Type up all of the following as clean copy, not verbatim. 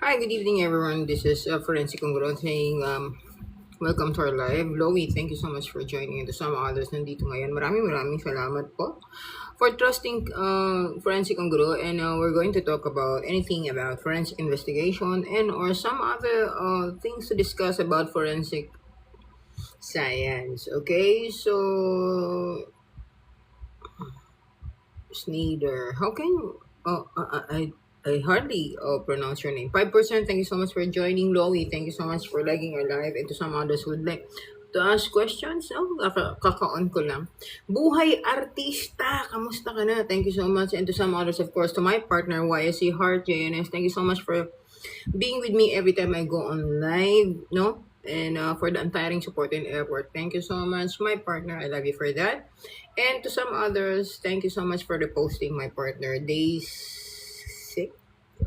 Hi, good evening, everyone. This is Forensic Congruent saying welcome to our live. Loie, thank you so much for joining, and to some others nandito ngayon. Maraming salamat po for trusting Forensic Congruent, and we're going to talk about anything about forensic investigation and or some other things to discuss about forensic science. Okay, so Sneeder, how can you? I hardly pronounce your name. 5%, thank you so much for joining. Loie, thank you so much for liking our live. And to some others who would like to ask questions, no? Kaka-on ko lang. Buhay Artista, kamusta ka na? Thank you so much. And to some others, of course, to my partner, YSC Heart, JNS, thank you so much for being with me every time I go on live, no? And for the untiring support and effort. Thank you so much, my partner. I love you for that. And to some others, thank you so much for the posting, my partner. Days 6.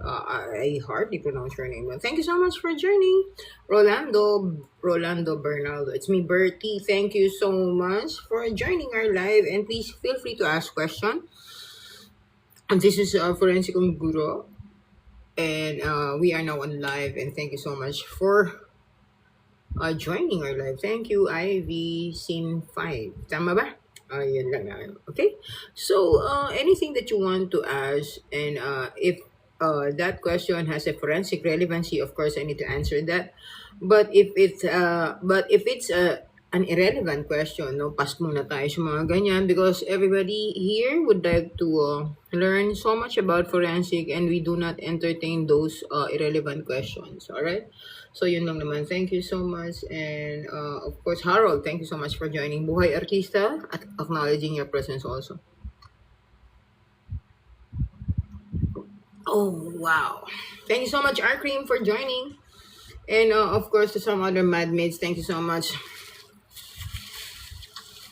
I hardly pronounce your name. But thank you so much for joining. Rolando Bernaldo. It's me, Bertie. Thank you so much for joining our live. And please feel free to ask questions. And this is Forensic Guru. And we are now on live. And thank you so much for joining our live. Thank you, Ivy Scene 5. Tama ba? Yun lang na. Okay? So, anything that you want to ask, and if that question has a forensic relevancy, of course, I need to answer that. But if it's an irrelevant question, no, pass muna tayo sa mga ganyan because everybody here would like to learn so much about forensic and we do not entertain those irrelevant questions. All right? So, yun lang naman. Thank you so much. And, of course, Harold, thank you so much for joining Buhay Artista at acknowledging your presence also. Oh, wow. Thank you so much, Arcream, for joining. And, of course, to some other madmates, thank you so much.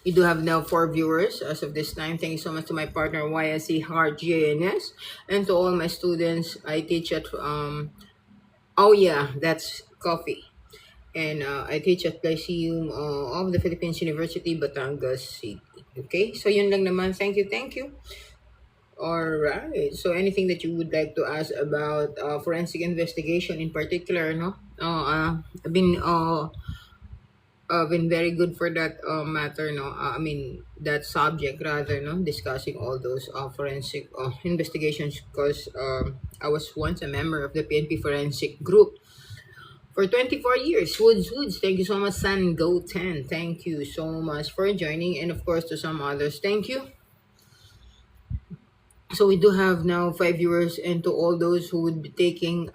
We do have now 4 viewers as of this time. Thank you so much to my partner, YSC Heart JNS. And to all my students, I teach at, oh yeah, that's coffee. And I teach at Lyceum of the Philippines University, Batangas City. Okay, so yun lang naman. Thank you. Alright, so anything that you would like to ask about forensic investigation in particular, no? I've been very good for that matter, no? That subject rather, no? Discussing all those forensic investigations because I was once a member of the PNP Forensic Group for 24 years. Woods, thank you so much. San Go 10, thank you so much for joining. And of course, to some others, thank you. So we do have now 5 viewers, and to all those who would be taking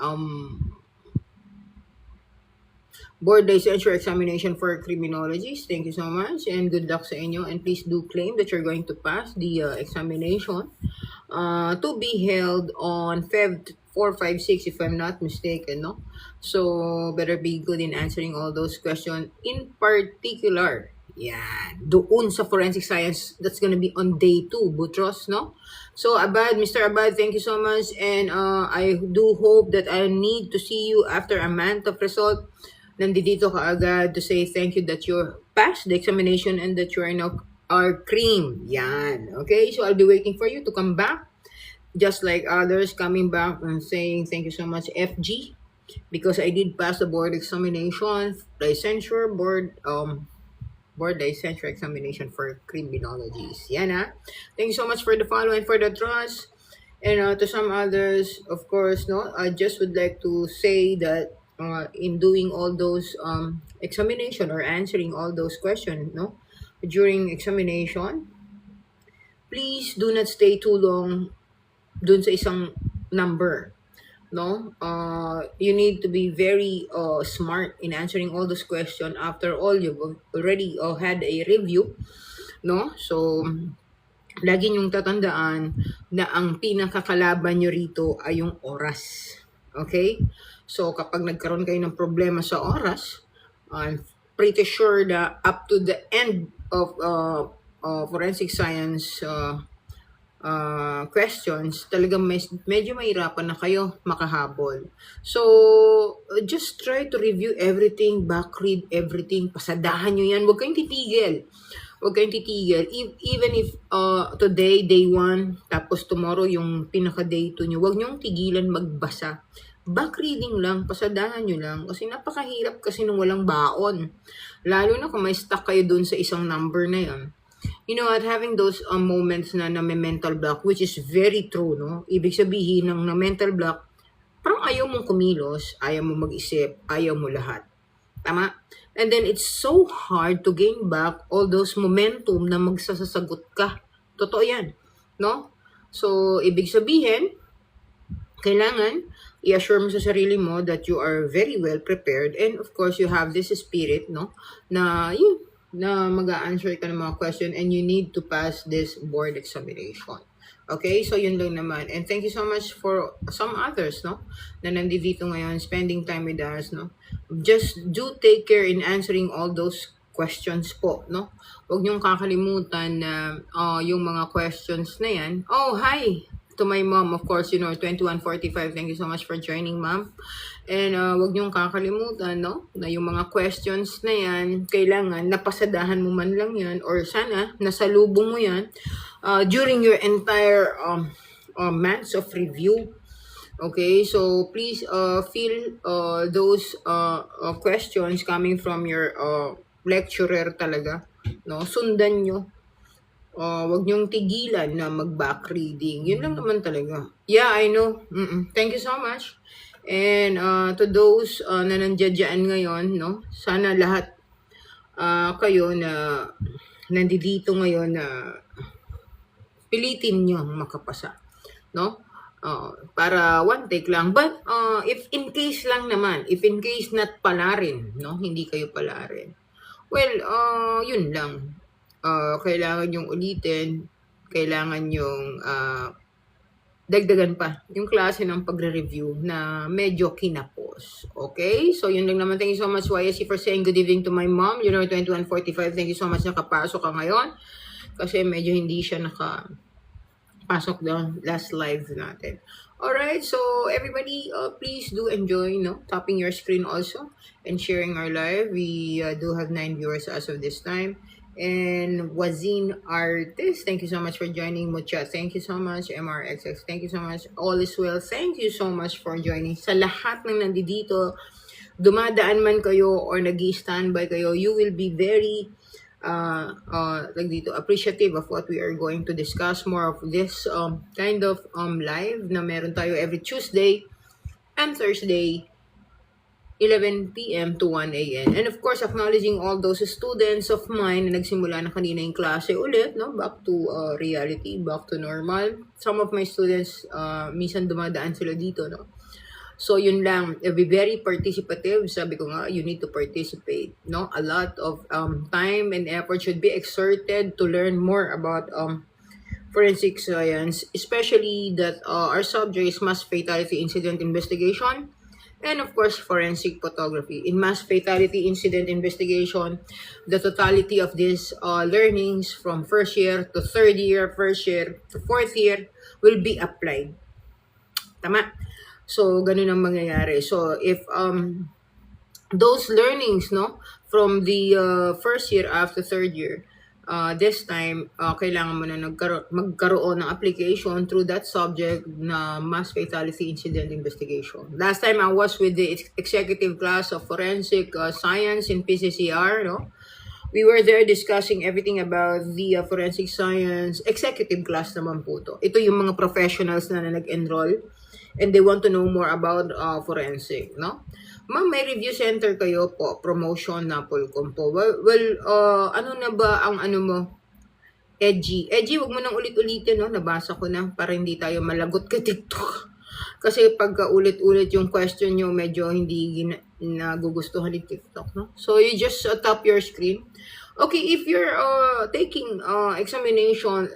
board licensure examination for criminologists, thank you so much and good luck sa inyo, and please do claim that you're going to pass the examination to be held on Feb 4, 5, 6 if I'm not mistaken, no? So better be good in answering all those questions. In particular, yeah, doon sa forensic science, that's gonna be on day 2, Butros, no? So Mr. Abad, thank you so much, and I do hope that I need to see you after a month of result. Nandito ka agad to say thank you that you passed the examination and that you are now our cream. Yan. Okay, so I'll be waiting for you to come back. Just like others coming back and saying thank you so much, FG, because I did pass the board examination, licensure board licensure examination for criminologies. Yan ha. Thank you so much for the follow and for the trust. And to some others, of course, no, I just would like to say that in doing all those examination or answering all those questions, no, during examination, please do not stay too long dun sa isang number, no? You need to be very smart in answering all those questions. After all, you've already had a review, no? So lagi niyong tatandaan na ang pinakakalaban nyo rito ay yung oras. Okay? So kapag nagkaroon kayo ng problema sa oras, I'm pretty sure that up to the end of forensic science questions, talagang medyo mahirapan na kayo makahabol. So, just try to review everything, backread everything, pasadahan nyo yan. Huwag kayong titigil. Even if today, day 1, tapos tomorrow yung pinaka-day 2 nyo, huwag nyong tigilan magbasa. back reading lang, pasadahan nyo lang. Kasi napakahirap kasi nung walang baon. Lalo na kung may stuck kayo dun sa isang number na yun. You know what, having those moments na may mental block, which is very true, no? Ibig sabihin ng na mental block, parang ayaw mong kumilos, ayaw mo mag-isip, ayaw mo lahat. Tama? And then it's so hard to gain back all those momentum na magsasagot ka. Totoo yan. No? So, ibig sabihin, kailangan i-assure mo sa sarili mo that you are very well prepared, and of course you have this spirit, no, na yun, na mag-a-answer ka ng mga question, and you need to pass this board examination. Okay, so yun lang naman, and thank you so much for some others, no, na nandito ngayon spending time with us, no. Just do take care in answering all those questions po, no. Huwag niyong kakalimutan na yung mga questions na yan. Oh, hi to my mom, of course, 2145. Thank you so much for joining, ma'am. And wag niyong kakalimutan, no, na yung mga questions na yan, kailangan napasadahan mo man lang yan, or sana nasalubong mo yan during your entire months of review. Okay, so please feel those questions coming from your lecturer talaga, no, sundan nyo. Wag niyong tigilan na mag-back reading. Yun lang naman talaga. Yeah, I know. Thank you so much. And to those na nandiyan ngayon, no? Sana lahat kayo na nandito ngayon na pilitin niyo makapasa, no? Para one take lang. But if in case lang naman, if in case not pala rin, no? Hindi kayo pala rin. Well, yun lang. Kailangan yung ulitin, kailangan yung dagdagan pa yung klase ng pagre-review na medyo kinapos. Okay? So, yun lang naman. Thank you so much, YSC, for saying good evening to my mom. 2145. Thank you so much nakapasok ka ngayon. Kasi medyo hindi siya nakapasok doon last live natin. Alright, so everybody, please do enjoy, tapping your screen also and sharing our live. We do have 9 viewers as of this time. And Wazin Artist, thank you so much for joining. Mucha, thank you so much. MRXX, thank you so much. All is well, thank you so much for joining. Sa lahat ng nandito, dumadaan man kayo or nag-standby kayo, you will be very appreciative of what we are going to discuss. More of this kind of live na meron tayo every Tuesday and Thursday, 11 p.m. to 1 a.m. And of course, acknowledging all those students of mine na nagsimula na kanina yung klase ulit, no? Back to reality, back to normal. Some of my students, minsan dumadaan sila dito, no? So, yun lang. Be very participative. Sabi ko nga, you need to participate, no? A lot of time and effort should be exerted to learn more about forensic science, especially that our subject is mass fatality incident investigation. And of course, forensic photography. In mass fatality incident investigation, the totality of these learnings from first year to third year, first year to fourth year will be applied. Tama? So, ganun ang mangyayari. So, if those learnings, from the first year after third year, this time, kailangan mo na magkaroon ng application through that subject na mass fatality incident investigation. Last time, I was with the executive class of forensic science in PCCR, no? We were there discussing everything about the forensic science. Executive class naman po to. Ito yung mga professionals na nag-enroll and they want to know more about forensic, no? Ma'am, may review center kayo po, promotion na Polcom po. Well, ano na ba ang ano mo? Edgy, wag mo nang ulit-ulitin, no? Nabasa ko na para hindi tayo malagot ka TikTok. Kasi pagka ulit-ulit yung question nyo, medyo hindi nagugustuhan ni TikTok, no? So, you just tap your screen. Okay, if you're taking examination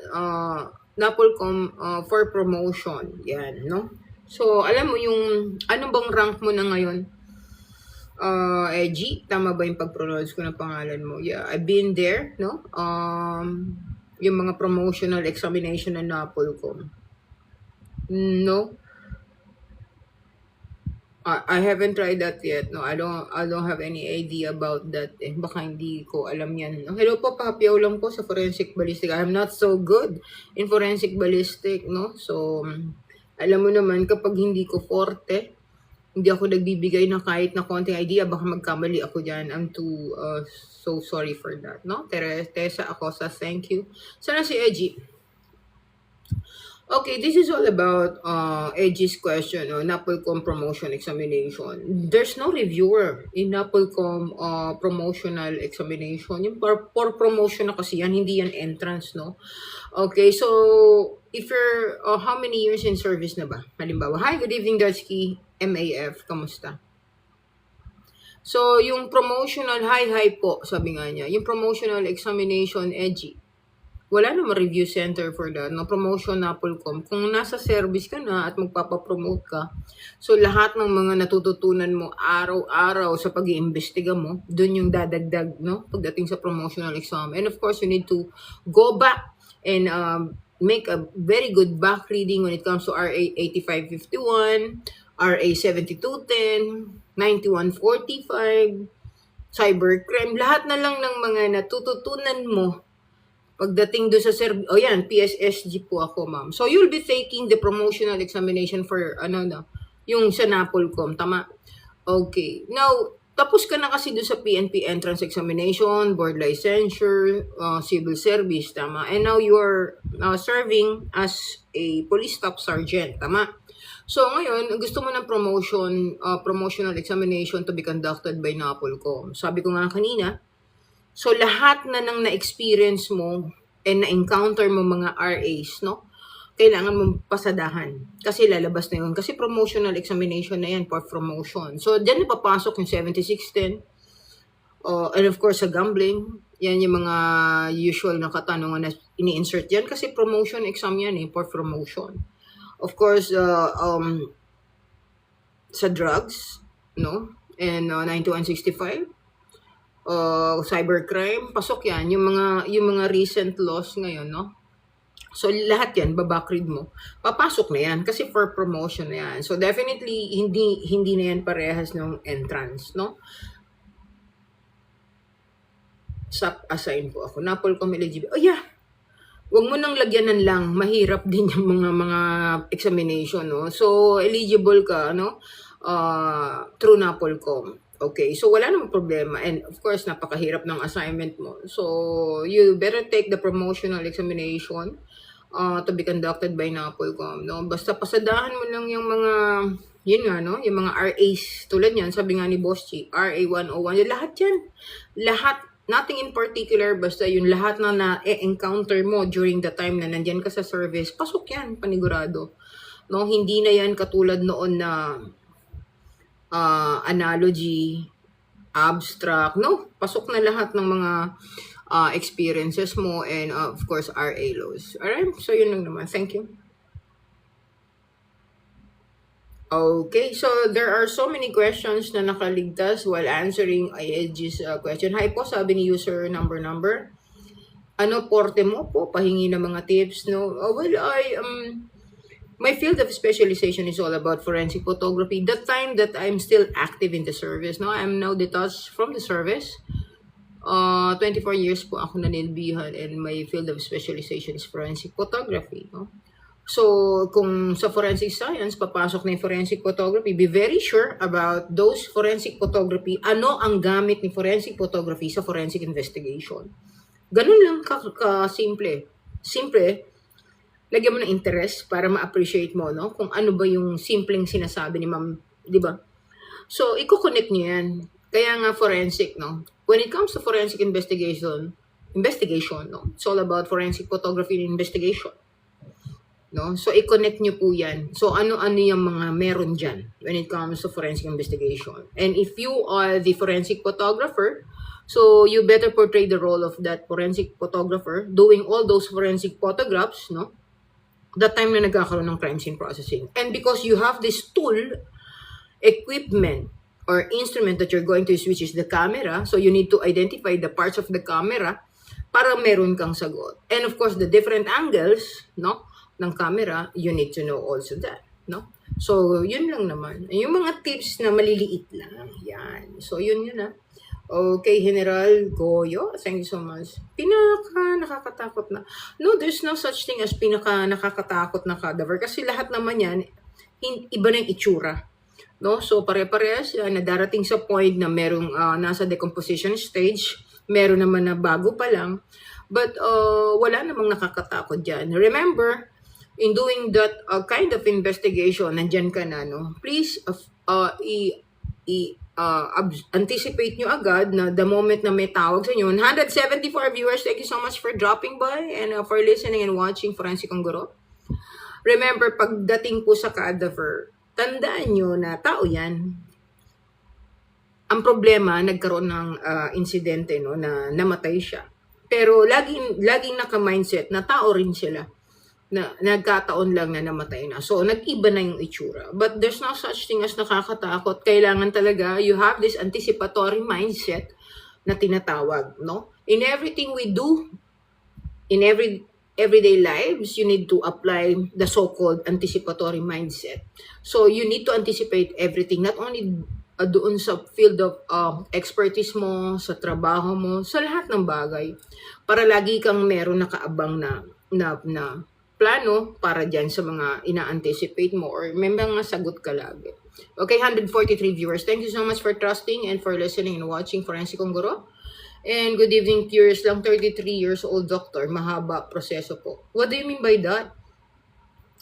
na Polcom for promotion, yan, no? So, alam mo yung, ano bang rank mo na ngayon? G, tama ba yung pag-pronounce ko ng pangalan mo? Yeah, I've been there, no? Yung mga promotional examination na Napolcom. No? I haven't tried that yet. No, I don't have any idea about that. Baka hindi ko alam yan. No? Hello po, pahapiyaw lang po sa forensic ballistic. I'm not so good in forensic ballistic, no? So, alam mo naman, kapag hindi ko forte, Hindi ako nagbibigay ng kahit na konting idea, baka magkamali ako dyan. I'm too so sorry for that, no? Tessa Acosta, thank you. Sana si Edgy. Okay, this is all about Edgy's question, Napolcom promotion examination. There's no reviewer in Napolcom promotional examination. Yung for promotion na kasi yan, hindi yan entrance, no? Okay, so if you're, how many years in service na ba? Halimbawa, hi, good evening, Dutchkey, MAF, kamusta? So, yung promotional, hi po, sabi nga niya, yung promotional examination, Edgy, wala namang review center for that, no? Promotion na Napolcom. Kung nasa service ka na at magpapapromote ka, so lahat ng mga natututunan mo araw-araw sa pag-iimbestiga mo, dun yung dadagdag, no? Pagdating sa promotional exam. And of course, you need to go back and make a very good back reading when it comes to RA 8551, RA 7210, 9145, cybercrime. Lahat na lang ng mga natututunan mo pagdating doon sa yan, PSSG po ako, ma'am. So, you'll be taking the promotional examination for, yung sa Napolcom, tama? Okay. Now, tapos ka na kasi doon sa PNP entrance examination, board licensure, civil service, tama? And now, you're serving as a police staff sergeant, tama? So, ngayon, gusto mo ng promotional examination to be conducted by Napolcom. Sabi ko nga kanina, so, lahat na nang na-experience mo and na-encounter mo mga RAs, no? Kailangan mong pasadahan. Kasi lalabas na yun. Kasi promotional examination na yan for promotion. So, dyan na papasok yung 7610. And of course, sa gambling, yan yung mga usual na katanungan na ini-insert yan. Kasi promotion exam yan for promotion. Of course, sa drugs, no? And 9165. Cybercrime, pasok yan, yung mga recent laws ngayon, no? So, lahat yan, babackread mo. Papasok na yan, kasi for promotion na yan. So, definitely, hindi na yan parehas ng entrance, no? Assign po ako. Napolcom eligible. Oh, yeah. Huwag mo nang lagyanan lang. Mahirap din yung mga examination, no? So, eligible ka, no? Through Napolcom. Okay, so wala namang problema. And of course, napakahirap ng assignment mo. So, you better take the promotional examination to be conducted by Napolcom, no? Basta pasadahan mo lang yung mga, yun nga, no? Yung mga RAs, tulad yan, sabi nga ni Boss Chi, RA 101, yung lahat yan. Lahat, nothing in particular, basta yung lahat na na-encounter mo during the time na nandyan ka sa service, pasok yan, panigurado. No? Hindi na yan katulad noon na analogy, abstract, no? Pasok na lahat ng mga experiences mo and of course RA laws. Alright, so yun lang naman. Thank you. Okay, so there are so many questions na nakaligtas while answering Edgy's question. Hi po, sabi ni user number. Ano porte mo po? Pahingi ng mga tips, no? My field of specialization is all about forensic photography. The time that I'm still active in the service, no? I'm now detached from the service. 24 years po ako nanilbihan and my field of specialization is forensic photography, no? So, kung sa forensic science, papasok na yung forensic photography, be very sure about those forensic photography, ano ang gamit ni forensic photography sa forensic investigation. Ganun lang ka-simple. Simple, lagyan mo ng interest para ma-appreciate mo, no? Kung ano ba yung simpleng sinasabi ni ma'am, di ba? So, i-connect nyo yan. Kaya nga forensic, no? When it comes to forensic investigation, no? It's all about forensic photography and investigation. No? So, i-connect nyo po yan. So, ano-ano yung mga meron dyan when it comes to forensic investigation. And if you are the forensic photographer, so you better portray the role of that forensic photographer doing all those forensic photographs, no? The time na nagkakaroon ng crime scene processing. And because you have this tool, equipment, or instrument that you're going to use, which is the camera, so you need to identify the parts of the camera para meron kang sagot. And of course, the different angles, no, ng camera, you need to know also that, no? So, yun lang naman. Yung mga tips na maliliit lang, yan. So, yun na. Okay, General Goyo, thank you so much. Nakakatakot na. No, there's no such thing as nakakatakot na cadaver kasi lahat naman yan, iba na yung itsura. no? So pare-parehas na darating sa point na merong nasa decomposition stage, meron naman na bago pa lang, but wala namang nakakatakot diyan. Remember, in doing that kind of investigation, nandyan ka na, no? Please anticipate nyo agad na the moment na may tawag sa inyo. 174 viewers, thank you so much for dropping by and for listening and watching Forensic Guro. Remember, pagdating po sa cadaver, tandaan nyo na tao yan. Ang problema, nagkaroon ng insidente, no, na namatay siya. Pero laging naka-mindset na tao rin sila. Na nagkataon lang na namatay na. So, nag-iba na yung itsura. But there's no such thing as nakakatakot. Kailangan talaga, you have this anticipatory mindset na tinatawag, no? In everything we do, in everyday lives, you need to apply the so-called anticipatory mindset. So, you need to anticipate everything, not only doon sa field of expertise mo, sa trabaho mo, sa lahat ng bagay. Para lagi kang meron nakaabang na plano para dyan sa mga ina-anticipate mo or may mga sagot ka lagi. Okay, 143 viewers. Thank you so much for trusting and for listening and watching Forensic Guro. And good evening, curious lang, 33 years old doctor, mahaba proseso po. What do you mean by that?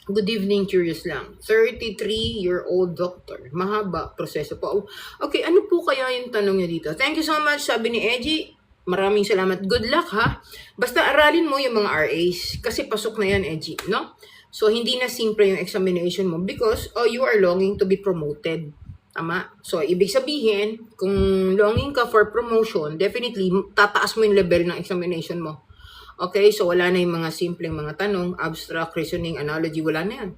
Good evening, curious lang, 33-year-old doctor, mahaba proseso po. Okay, ano po kaya yung tanong niya dito? Thank you so much, sabi ni Eji. Maraming salamat. Good luck, ha? Basta aralin mo yung mga RAs. Kasi pasok na yan, Eji, no? So, hindi na simple yung examination mo because you are longing to be promoted. Tama? So, ibig sabihin, kung longing ka for promotion, definitely, tataas mo yung level ng examination mo. Okay? So, wala na yung mga simpleng mga tanong, abstract, reasoning, analogy, wala na yan.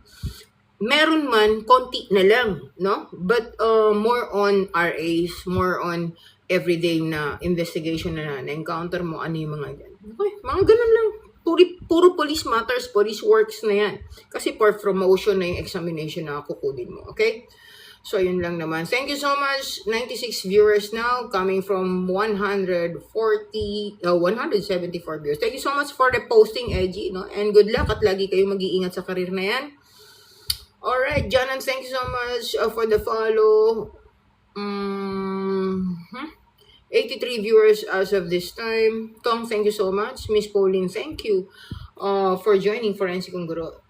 Meron man, konti na lang, no? But more on RAs, more on everyday na investigation na na-encounter mo, ano yung mga yan. Okay, mga ganun lang. Puro police matters, police works na yan. Kasi for promotion na yung examination na kukunin mo. Okay? So, yun lang naman. Thank you so much. 96 viewers now, coming from 174 viewers. Thank you so much for the posting, Eji. No? And good luck at lagi kayo mag-iingat sa karir na yan. Alright, John, thank you so much for the follow. 83 viewers as of this time. Tong, thank you so much. Miss Pauline, thank you for joining Forensic Guro.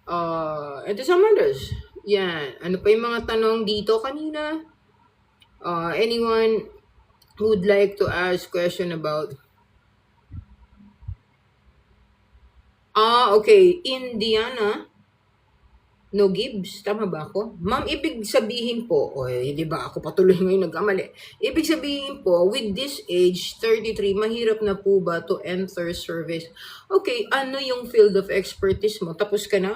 And to some others. Yan. Ano pa yung mga tanong dito kanina? Anyone who would like to ask question about... okay. Indiana No Gibbs, tama ba ako? Ma'am, ibig sabihin po, di ba ako patuloy ngayon nagkamali. Ibig sabihin po, with this age, 33, mahirap na po ba to enter service? Okay, ano yung field of expertise mo? Tapos ka na?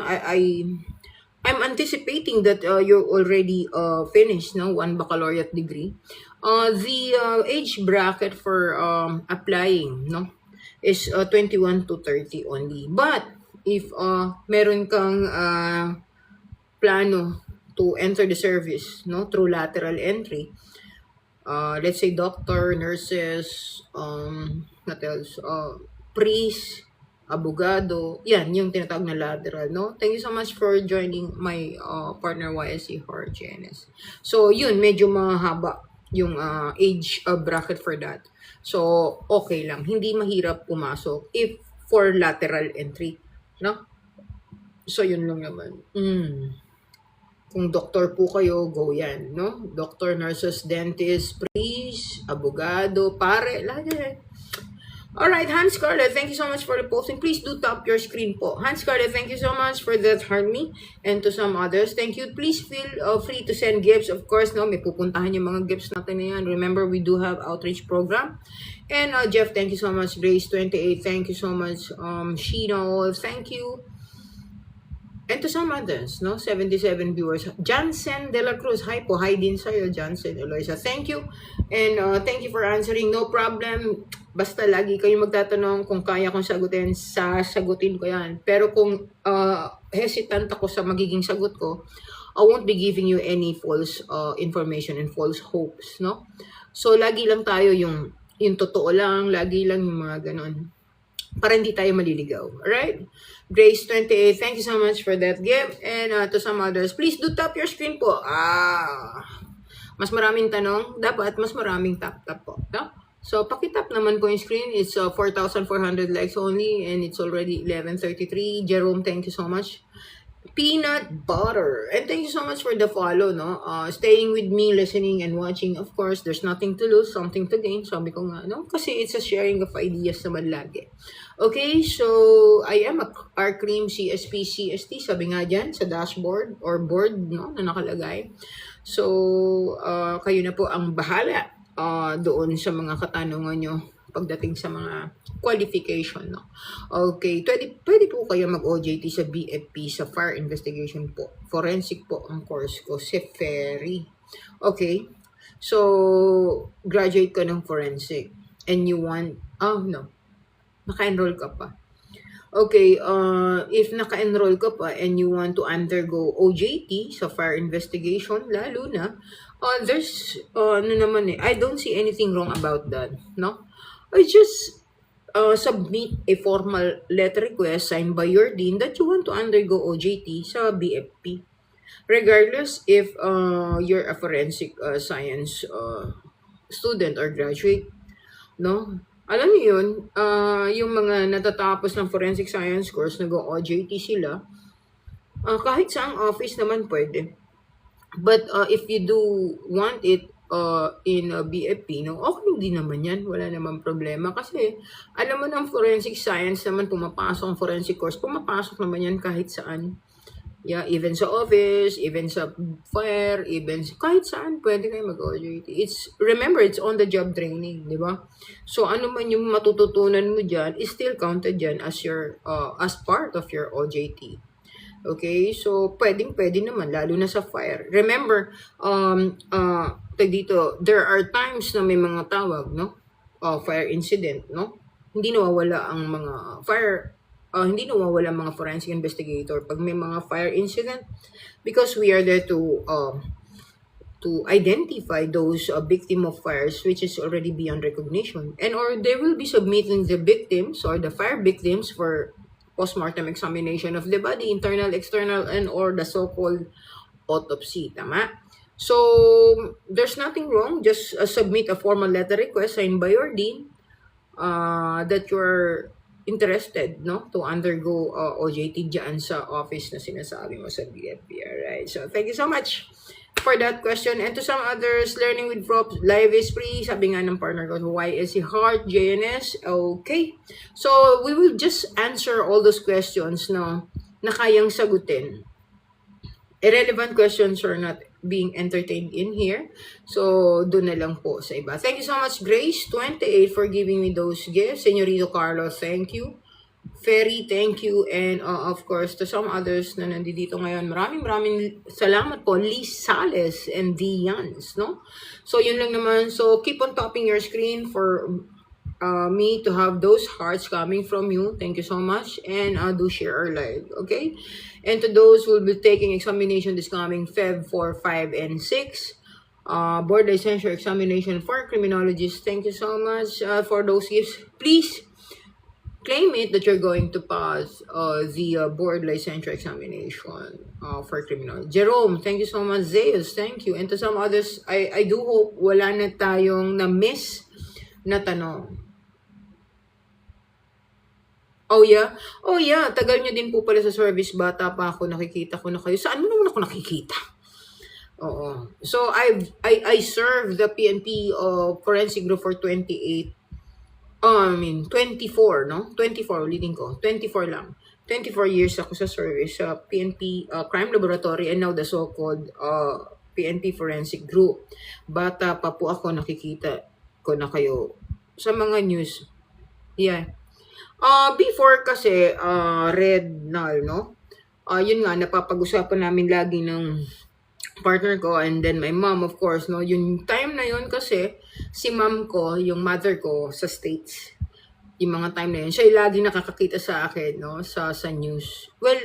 I'm anticipating that you're already finished, no? 1 baccalaureate degree. The age bracket for applying, no? Is 21 to 30 only. But, if meron kang plano to enter the service, no, through lateral entry, let's say doctor, nurses, what else, priest, abogado, yan yung tinatawag na lateral, no. Thank you so much for joining my partner YSC for GNS. So yun, medyo mahaba yung age bracket for that. So okay lang, hindi mahirap pumasok if for lateral entry, no. So yun lang naman. Kung doctor po kayo, go yan, no? Doctor, nurses, dentist, priest, abogado, pare, lahat yan. Alright, Hans Scarlett, thank you so much for the posting. Please do tap your screen po. Hans Scarlett, thank you so much for that, Harmony, and to some others. Thank you. Please feel free to send gifts. Of course, no, may pupuntahan yung mga gifts natin na yan. Remember, we do have outreach program. And Jeff, thank you so much. Grace, 28, thank you so much. Shino, thank you. And to some others, no? 77 viewers. Jansen De La Cruz. Hi po. Hi din sa'yo, Jansen Eloisa. Thank you. And thank you for answering. No problem. Basta lagi kayo magtatanong kung kaya kong sagutin, sasagutin ko yan. Pero kung hesitant ako sa magiging sagot ko, I won't be giving you any false information and false hopes, no? So, lagi lang tayo yung totoo lang, lagi lang yung mga ganon. Para hindi tayo maliligaw. Alright? Grace 28, thank you so much for that gift. And to some others, please do tap your screen po. Mas maraming tanong, dapat mas maraming tap-tap po. No? So, pakitap naman po yung screen. It's 4,400 likes only and it's already 11:33. Jerome, thank you so much. Peanut butter. And thank you so much for the follow, no? Staying with me, listening and watching. Of course, there's nothing to lose, something to gain. Sabi ko nga, no? Kasi it's a sharing of ideas naman lagi. Okay, so I am a cream CSP CST. Sabi nga dyan sa dashboard or board, no? Na nakalagay. So, kayo na po ang bahala doon sa mga katanungan nyo pagdating sa mga qualification, no? Okay, pwede po kayo mag-OJT sa BFP, sa Fire Investigation po. Forensic po ang course ko, si Ferry. Okay, so, graduate ka ng forensic and you want, naka-enroll ka pa. Okay, if naka-enroll ka pa and you want to undergo OJT sa Fire Investigation, lalo na, there's, I don't see anything wrong about that, no? I just submit a formal letter request signed by your dean that you want to undergo OJT sa BFP. Regardless if you're a forensic science student or graduate, no? Alam niyo yun, yung mga natatapos ng forensic science course, nag-OJT sila, kahit saang office naman pwede. But if you do want it in BFP, no, okay din naman yan. Wala naman problema. Kasi, alam mo ng forensic science naman, pumapasok ang forensic course, pumapasok naman yan kahit saan. Yeah, even sa office, even sa fire, even kahit saan pwede kayo mag-OJT. Remember, it's on the job training, di ba? So, ano man yung matututunan mo dyan, is still counted dyan as as part of your OJT. Okay? So, pwede naman, lalo na sa fire. Remember, dito, there are times na may mga tawag, no? Fire incident, no? Hindi nawawala ang mga hindi nawawala mga forensic investigator pag may mga fire incident because we are there to identify those victim of fires which is already beyond recognition, and or they will be submitting the victims or the fire victims for postmortem examination of the body, internal, external, and or the so-called autopsy. Tama? So, there's nothing wrong. Just submit a formal letter request signed by your dean that you're interested, no, to undergo OJT dyan sa office na sinasabi mo sa BFP. Alright, so thank you so much for that question. And to some others, learning with props, live is free. Sabi nga ng partner ko, why is he hard, JNS? Okay, so we will just answer all those questions, no, na kayang sagutin. Irrelevant questions are not being entertained in here. So, doon na lang po sa iba. Thank you so much, Grace28, for giving me those gifts. Señorito Carlos, thank you. Ferry, thank you. And of course, to some others na nandito ngayon, maraming salamat po. Liz Sales and Dians, no? So, yun lang naman. So, keep on tapping your screen for me to have those hearts coming from you. Thank you so much. And do share our live, okay? And to those who will be taking examination this coming Feb 4, 5, and 6, board licensure examination for criminologists, thank you so much for those gifts. Please claim it that you're going to pass the board licensure examination for criminology. Jerome, thank you so much. Zeus, thank you. And to some others, I do hope wala na tayong na-miss na tanong. Oh yeah? Oh yeah, tagal nyo din po pala sa service. Bata pa ako, nakikita ko na kayo. Saan mo naman ako nakikita? Oo. So, I served the PNP forensic group for 24, no? 24, ulitin ko. 24 lang. 24 years ako sa service sa PNP Crime Laboratory and now the so-called PNP Forensic Group. Bata pa po ako, nakikita ko na kayo sa mga news. Yeah. Before kasi, Red Null, no? Yun nga, napapag-usapan namin lagi ng partner ko and then my mom, of course, no? Yung time na yun kasi, si mom ko, yung mother ko sa States, yung mga time na yun, siya yung lagi nakakakita sa akin, no? Sa news. Well,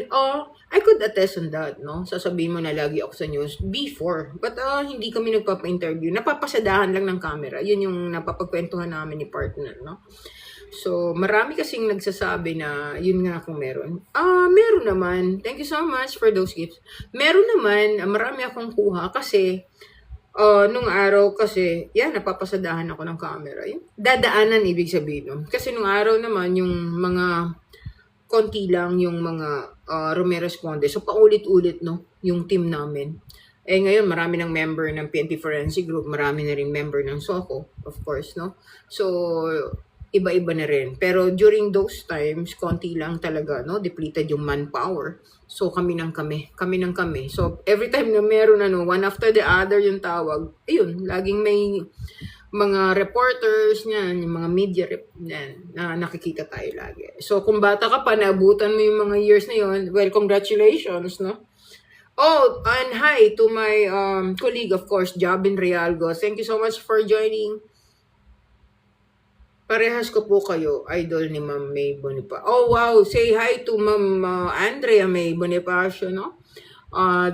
I could attest on that, no? Sasabihin mo na lagi ako sa news before. But hindi kami nagpapa-interview. Napapasadahan lang ng camera. Yun yung napapagkwentuhan namin ni partner, no? So, marami kasing nagsasabi na yun nga kung meron. Meron naman. Thank you so much for those gifts. Meron naman, marami akong kuha kasi Nung araw kasi, yan, napapasadahan ako ng camera. Yung dadaanan, ibig sabihin. No? Kasi nung araw naman, yung mga konti lang yung mga rumeresponde. So, paulit-ulit, no, yung team namin. Eh, ngayon, marami ng member ng PNP Forensic Group, marami na rin member ng SOCO, of course, no? So, iba-iba na rin. Pero during those times, konti lang talaga, no, depleted yung manpower. So, kami ng kami. So, every time na meron, one after the other yung tawag, ayun, laging may mga reporters niyan, yung mga media yan, na nakikita tayo lagi. So, kung bata ka pa, naabutan mo yung mga years na yun, well, congratulations, no? Oh, and hi to my colleague, of course, Jabin Realgo. Thank you so much for joining. Parehas ko po kayo, idol ni Ma'am May Bonifacio. Oh, wow! Say hi to Ma'am Andrea May Bonifacio, no?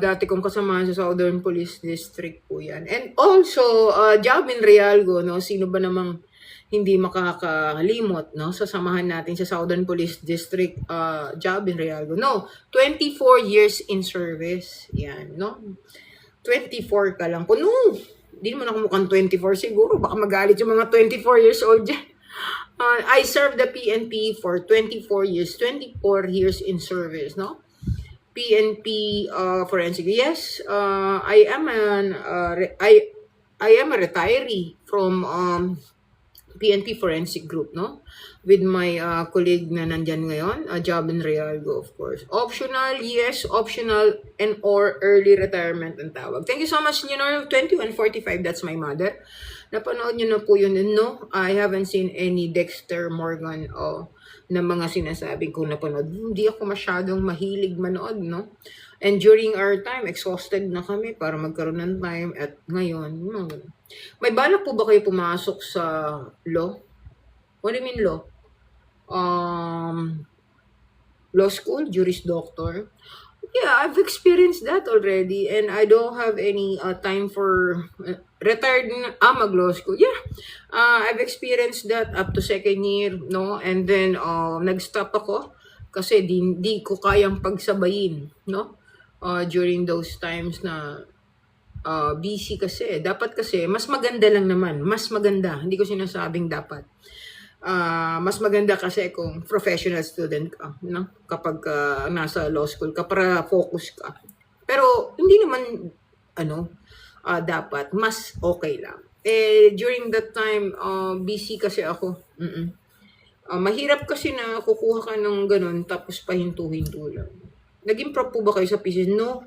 Dati kong kasama sa Southern Police District po yan. And also, Jabin Realgo, no? Sino ba namang hindi makakalimot, no? Sasamahan natin sa Southern Police District, Jabin Realgo. No, 24 years in service. Yan, no? 24 ka lang po. No, hindi naman ako mukhang 24 siguro. Baka magalit yung mga 24 years old dyan. I served the PNP for 24 years. 24 years in service, no? PNP forensic. Yes, I am I am a retiree from PNP Forensic Group, no? With my colleague na nandyan ngayon, Jabin Realgo, of course. Optional, yes, optional, and or early retirement ang tawag. Thank you so much, Leonor. 2145, that's my mother. Napanood nyo na po yun. No, I haven't seen any Dexter Morgan na mga sinasabi ko napanood. Hindi ako masyadong mahilig manood, no? And during our time, exhausted na kami para magkaroon ng time. At ngayon, may balak po ba kayo pumasok sa law? What do you mean law? Law school, Juris Doctor. Yeah, I've experienced that already, and I don't have any time for retired mag-law school. Yeah, I've experienced that up to second year, no? And then nag-stop ako kasi di ko kayang pagsabayin, no? During those times na busy kasi. Dapat kasi, mas maganda lang naman. Mas maganda. Hindi ko sinasabing dapat. Mas maganda kasi kung professional student ka, no? Kapag nasa law school ka, para focus ka. Pero, hindi naman, dapat. Mas okay lang. During that time, busy kasi ako. Mahirap kasi na kukuha ka ng ganun, tapos pahinto-hinto lang. Nag-improve po ba kayo sa PCC? No.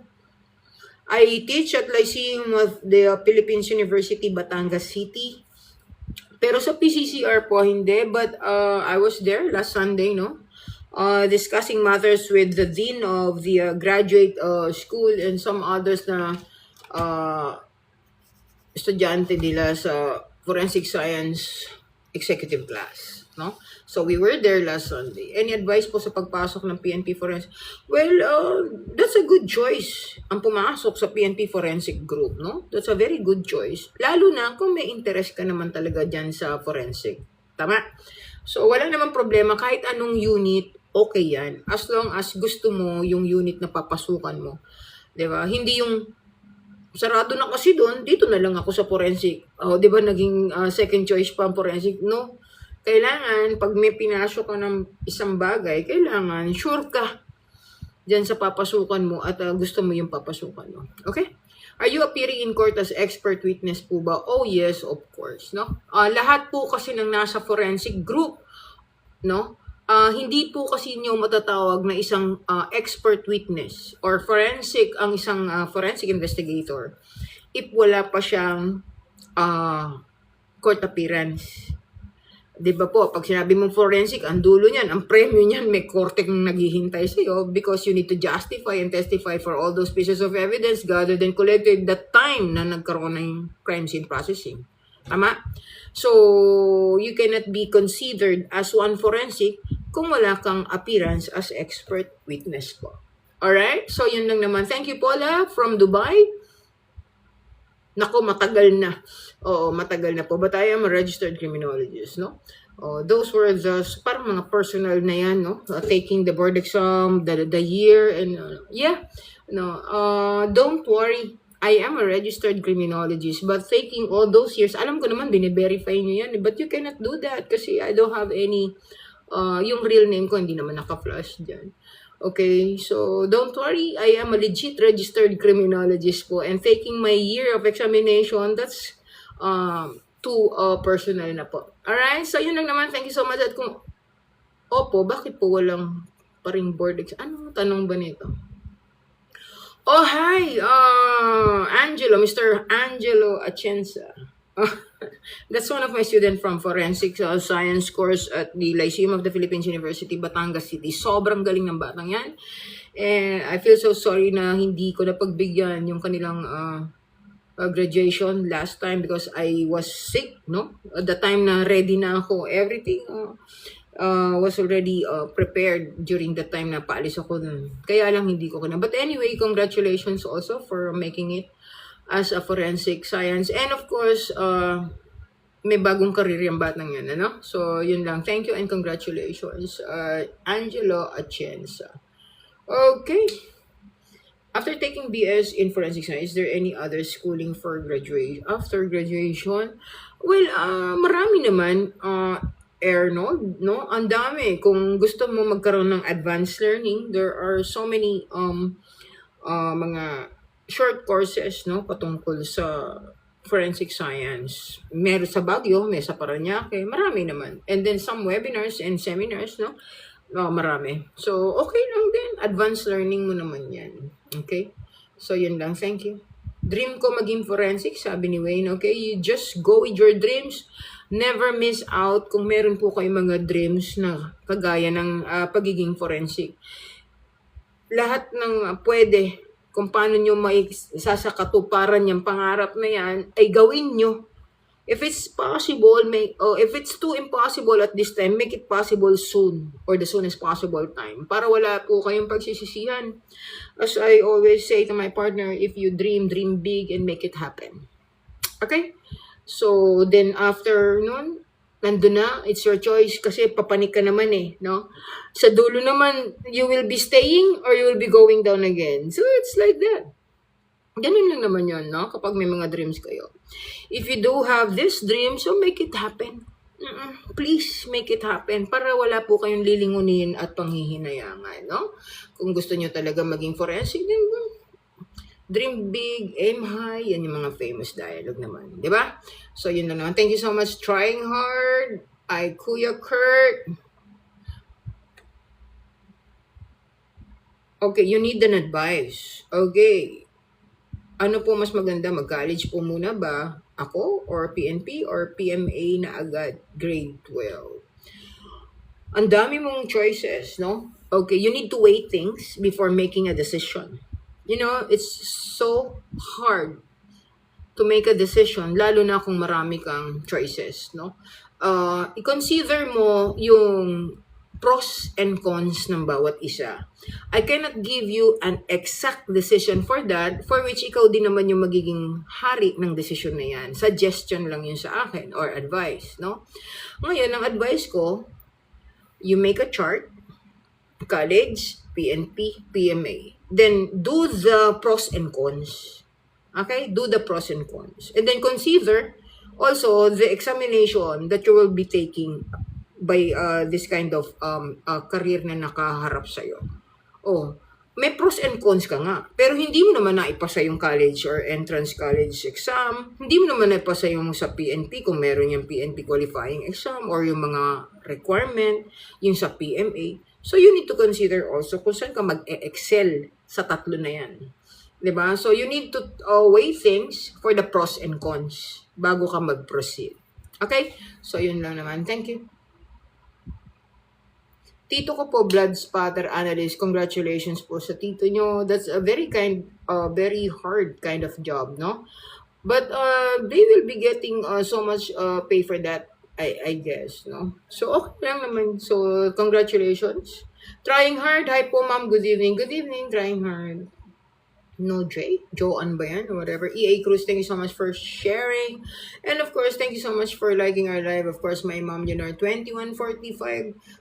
I teach at Lyceum of the Philippines University, Batangas City. Pero sa PCCR po, hindi. But I was there last Sunday, no? Discussing matters with the dean of the graduate school and some others na estudyante nila sa forensic science executive class, no? So we were there last Sunday. Any advice po sa pagpasok ng PNP Forensic? Well, that's a good choice ang pumasok sa PNP Forensic Group, no? That's a very good choice. Lalo na kung may interest ka naman talaga dyan sa forensic. Tama? So wala namang problema kahit anong unit, okay yan. As long as gusto mo yung unit na papasukan mo. Diba? Hindi yung sarado na kasi doon, dito na lang ako sa forensic. Di ba naging second choice pa ang forensic? No. Kailangan, pag may pinasok ka ng isang bagay, kailangan sure ka dyan sa papasukan mo at gusto mo yung papasukan mo. Okay? Are you appearing in court as expert witness po ba? Oh, yes, of course. No? Lahat po kasi ng nasa forensic group, no? Hindi po kasi niyo matatawag na isang expert witness or forensic, ang isang forensic investigator if wala pa siyang court appearance. Diba po, pag sinabi mong forensic, ang dulo niyan, ang premyo niyan, may korte kang naghihintay sa'yo because you need to justify and testify for all those pieces of evidence gathered and collected that time na nagkaroon ng crime scene processing. Tama? So, you cannot be considered as one forensic kung wala kang appearance as expert witness po. Alright? So, yun lang naman. Thank you, Paula, from Dubai. Nako, matagal na. Oo, matagal na po. But I am a registered criminologist, no? Those were the, parang mga personal na yan, no? Taking the board exam, the year, and yeah. No, don't worry. I am a registered criminologist, but taking all those years, alam ko naman, bine-verify nyo yan. But you cannot do that kasi I don't have any, yung real name ko, hindi naman naka-flash dyan. Okay, so don't worry, I am a legit registered criminologist po. And taking my year of examination, that's too personal na po. Alright, so yun lang naman. Thank you so much. At kung, opo, bakit po walang pa ring board exam? Anong tanong ba nito? Oh, hi, Angelo, Mr. Angelo Atienza. That's one of my students from Forensic Science course at the Lyceum of the Philippines University, Batangas City. Sobrang galing ng batang yan. And I feel so sorry na hindi ko napagbigyan yung kanilang graduation last time because I was sick, no? At the time na ready na ako, everything was already prepared during the time na paalis ako dun. Kaya lang hindi ko na. But anyway, congratulations also for making it as a forensic science. And of course, may bagong career yung batang yan, ano? So, yun lang. Thank you and congratulations, Angelo Atienza. Okay. After taking BS in forensic science, is there any other schooling for graduation? After graduation? Well, marami naman. Arnold, no? Ang dami. Kung gusto mo magkaroon ng advanced learning, there are so many mga short courses, no? Patungkol sa forensic science. Meron sa Baguio, may sa Parañaque, marami naman. And then some webinars and seminars, no? Marami. So, okay lang din. Advanced learning mo naman yan. Okay? So, yun lang. Thank you. Dream ko maging forensic, sabi ni Wayne. Okay? You just go with your dreams. Never miss out kung meron po kayong mga dreams na kagaya ng pagiging forensic. Lahat ng pwede, kung paano nyo maisasakatuparan yung pangarap na yan, ay gawin nyo. If it's possible, if it's too impossible at this time, make it possible soon or the soonest possible time para wala po kayong pagsisisihan. As I always say to my partner, if you dream, dream big and make it happen. Okay? So, then after nun, nandun na, it's your choice kasi papanik ka naman no? Sa dulo naman, you will be staying or you will be going down again. So, it's like that. Ganun lang naman yun, no? Kapag may mga dreams kayo. If you do have this dream, so make it happen. Please make it happen para wala po kayong lilingunin at panghihinayangan, no? Kung gusto nyo talaga maging forensic, then dream big, aim high, yan yung mga famous dialogue naman. Di ba? So, yun lang naman. Thank you so much. Trying hard. I, Kuya Kurt. Okay, you need an advice. Okay. Ano po mas maganda? Mag-college po muna ba ako? Or PNP? Or PMA na agad? Grade 12. Ang dami mong choices, no? Okay, you need to weigh things before making a decision. You know, it's so hard to make a decision, lalo na kung marami kang choices, no? I-consider mo yung pros and cons ng bawat isa. I cannot give you an exact decision for that, for which ikaw din naman yung magiging hari ng decision na yan. Suggestion lang yun sa akin, or advice, no? Ngayon, ang advice ko, you make a chart, college, PNP, PMA. Then, do the pros and cons. Okay? Do the pros and cons. And then, consider also the examination that you will be taking by this kind of career na nakaharap sa'yo. Oh, may pros and cons ka nga. Pero hindi mo naman naipasa yung college or entrance college exam. Hindi mo naman naipasa yung sa PNP kung meron yung PNP qualifying exam or yung mga requirement, yung sa PMA. So, you need to consider also kung saan ka mag-excel sa tatlo na yan. Diba? So, you need to weigh things for the pros and cons bago ka mag-proceed. Okay? So, yun lang naman. Thank you. Tito ko po, blood spatter analyst. Congratulations po sa tito nyo. That's a very very hard kind of job, no? But they will be getting so much pay for that, I guess, no? So, okay lang naman. So, congratulations. Trying hard. Hi po, ma'am. Good evening. Good evening. Trying hard. No J, Joanne ba yan or whatever. EA Cruz, thank you so much for sharing. And of course, thank you so much for liking our live. Of course, my mom, 2145.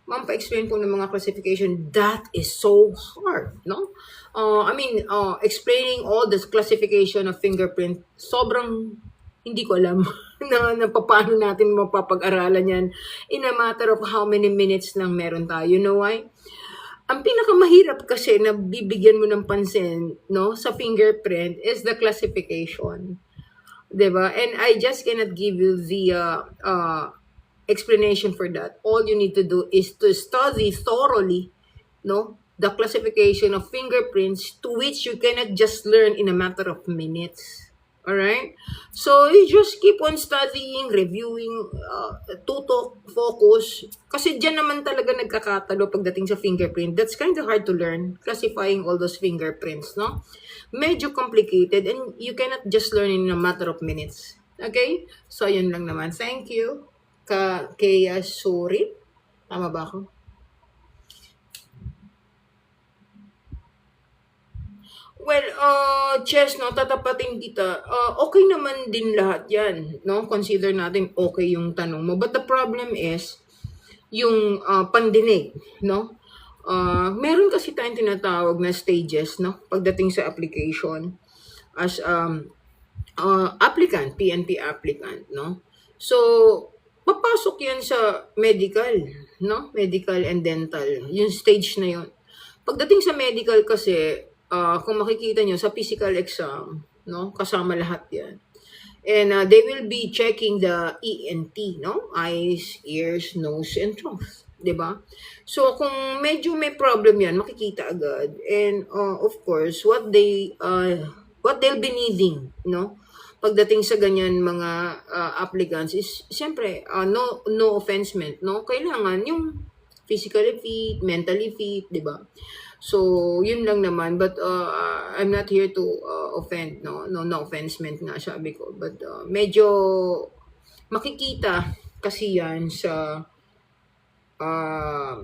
Ma'am, pa-explain po ng mga classification. That is so hard, no? Explaining all the classification of fingerprint, sobrang hindi ko alam na paano natin mapapag-aralan yan in a matter of how many minutes lang meron tayo. You know why? Ang pinakamahirap kasi na bibigyan mo ng pansin, no, sa fingerprint is the classification. 'Di ba? And I just cannot give you the explanation for that. All you need to do is to study thoroughly, no, the classification of fingerprints, to which you cannot just learn in a matter of minutes. Alright? So, you just keep on studying, reviewing, tutok, focus. Kasi dyan naman talaga nagkakatalo pagdating sa fingerprint. That's kind of hard to learn, classifying all those fingerprints, no? Medyo complicated and you cannot just learn in a matter of minutes. Okay? So, yun lang naman. Thank you. Kaya Suri. Tama ba ako? Well, Chess, no, tatapatin kita. Okay naman din lahat yan, no? Consider natin okay yung tanong mo. But the problem is, yung pandinig, no? Meron kasi tayong tinatawag na stages, no? Pagdating sa application as applicant, PNP applicant, no? So, papasok yan sa medical, no? Medical and dental. Yung stage na yun. Pagdating sa medical kasi, kung makikita nyo sa physical exam, no, kasama lahat yan. And they will be checking the ENT, no, eyes, ears, nose, and throat, diba? So kung medyo may problem yan, makikita agad. And of course, what they'll be needing, no, pagdating sa ganyan mga applicants is siyempre no offensement, no, kailangan yung physically fit, mentally fit, diba? So, yun lang naman. But I'm not here to offend, no offensement nga sabi ko. But medyo makikita kasi yan sa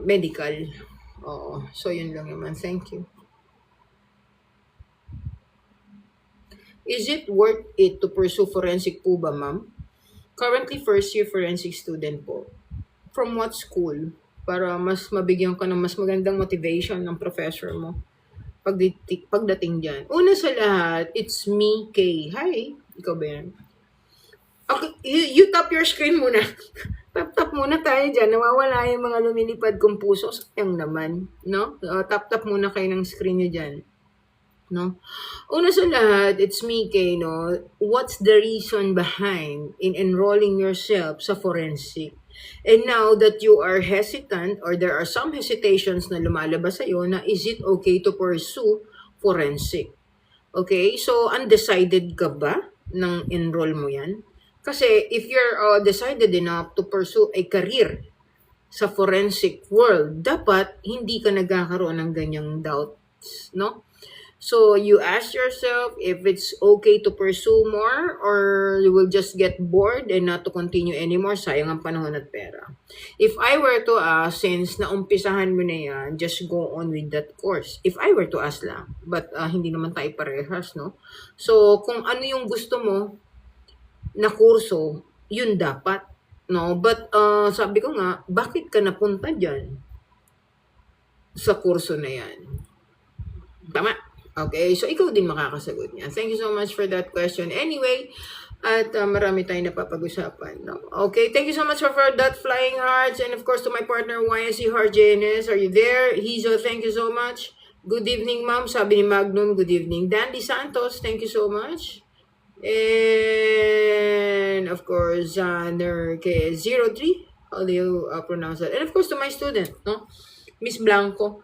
medical. Oo. So, yun lang naman. Thank you. Is it worth it to pursue forensic po ba, ma'am? Currently, first year forensic student po. From what school? Para mas mabigyan ka ng mas magandang motivation ng professor mo pagdating dyan. Una sa lahat, it's me, Kay. Hi, ikaw ba yan? Okay, you tap your screen muna. Tap muna tayo dyan. Nawawala yung mga lumilipad kong puso. Sayang naman, no? Tap muna kayo ng screen nyo dyan. No? Una sa lahat, it's me, Kay, no? What's the reason behind in enrolling yourself sa forensic? And now that you are hesitant or there are some hesitations na lumalabas sa'yo na is it okay to pursue forensic? Okay? So, undecided ka ba nang enroll mo yan? Kasi if you're decided enough to pursue a career sa forensic world, dapat hindi ka nagkakaroon ng ganyang doubts, no? So, you ask yourself if it's okay to pursue more or you will just get bored and not to continue anymore. Sayang ang panahon at pera. If I were to ask, since naumpisahan mo na yan, just go on with that course. If I were to ask lang. But hindi naman tayo parehas, no? So, kung ano yung gusto mo na kurso, yun dapat. No? But sabi ko nga, bakit ka napunta dyan sa kurso na yan? Tama? Okay, so ikaw din makakasagot niya. Thank you so much for that question. Anyway, at marami tayong napapag-usapan. No? Okay, thank you so much for that flying hearts. And of course, to my partner, YSC Harjenes. Are you there? Hizo, thank you so much. Good evening, ma'am. Sabi ni Magnum, good evening. Dandy Santos, thank you so much. And of course, Zander K03. How do you pronounce that? And of course, to my student, no? Miss Blanco.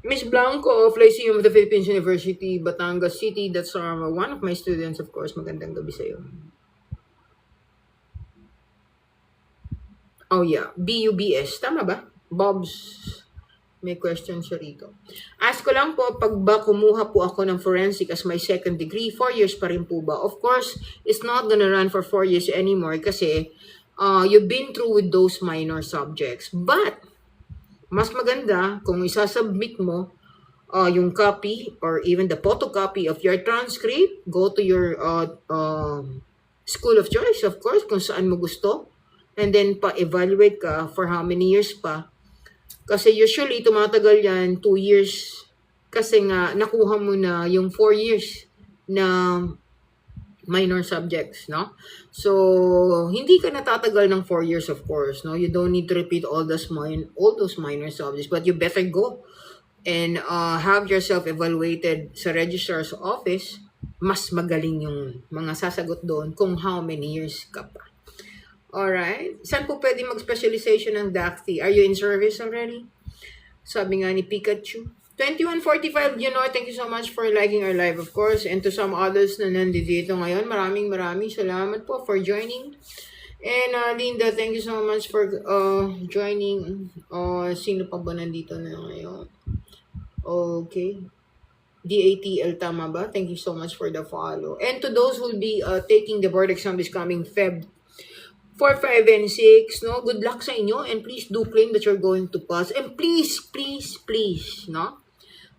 Miss Blanco of Lyceum of the Philippines University, Batangas City. That's one of my students, of course. Magandang gabi sa'yo. Oh yeah, BUBS. Tama ba? Bob's. May question siya rito. Ask ko lang po, pag ba kumuha po ako ng forensic as my second degree, 4 years pa rin po ba? Of course, it's not gonna run for 4 years anymore kasi you've been through with those minor subjects. But, mas maganda kung isasubmit mo yung copy or even the photocopy of your transcript. Go to your school of choice, of course, kung saan mo gusto. And then pa-evaluate ka for how many years pa. Kasi usually, tumatagal yan 2 years. Kasi nga, nakuha mo na yung 4 years na minor subjects, no? So, hindi ka natatagal ng 4 years, of course, no? You don't need to repeat all those minor subjects, but you better go and have yourself evaluated sa registrar's office. Mas magaling yung mga sasagot doon kung how many years ka pa. Alright? Saan po pwede mag-specialization ng DACT? Are you in service already? Sabi nga ni Pikachu. 2145, thank you so much for liking our live, of course. And to some others na nandito ngayon, maraming salamat po for joining. And Linda, thank you so much for joining. Sino pa ba nandito na ngayon? Okay. DATL, tama ba? Thank you so much for the follow. And to those who will be taking the board exam this coming Feb 4, 5, and 6, no? Good luck sa inyo, and please do claim that you're going to pass. And please, no?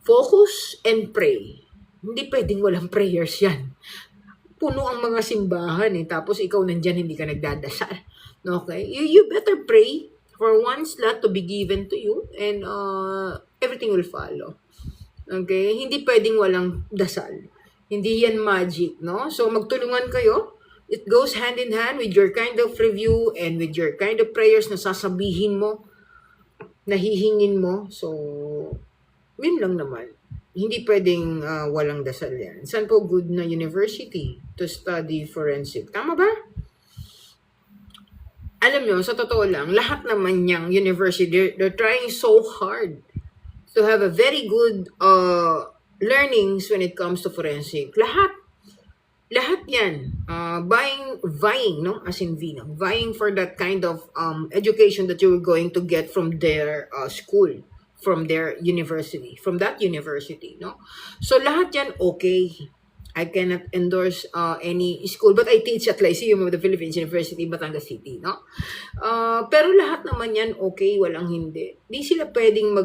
Focus and pray. Hindi pwedeng walang prayers yan. Puno ang mga simbahan tapos ikaw nandyan hindi ka nagdadasal. Okay? You better pray for one slot to be given to you, and everything will follow. Okay? Hindi pwedeng walang dasal. Hindi yan magic, no? So magtulungan kayo. It goes hand in hand with your kind of review and with your kind of prayers na sasabihin mo, nahihingin mo. So, yun lang naman. Hindi pwedeng walang dasal yan. Saan po good na university to study forensic? Tama ba? Alam nyo, sa totoo lang, lahat naman niyang university, they're trying so hard to have a very good learnings when it comes to forensic. Lahat yan, vying, no? As in V, no? Vying for that kind of education that you're going to get from their school, from their university, from that university, no? So, lahat yan, okay. I cannot endorse any school, but I teach at Lyceum of the Philippines University, Batangas City, no? Pero lahat naman yan, okay, walang hindi. Di sila pwedeng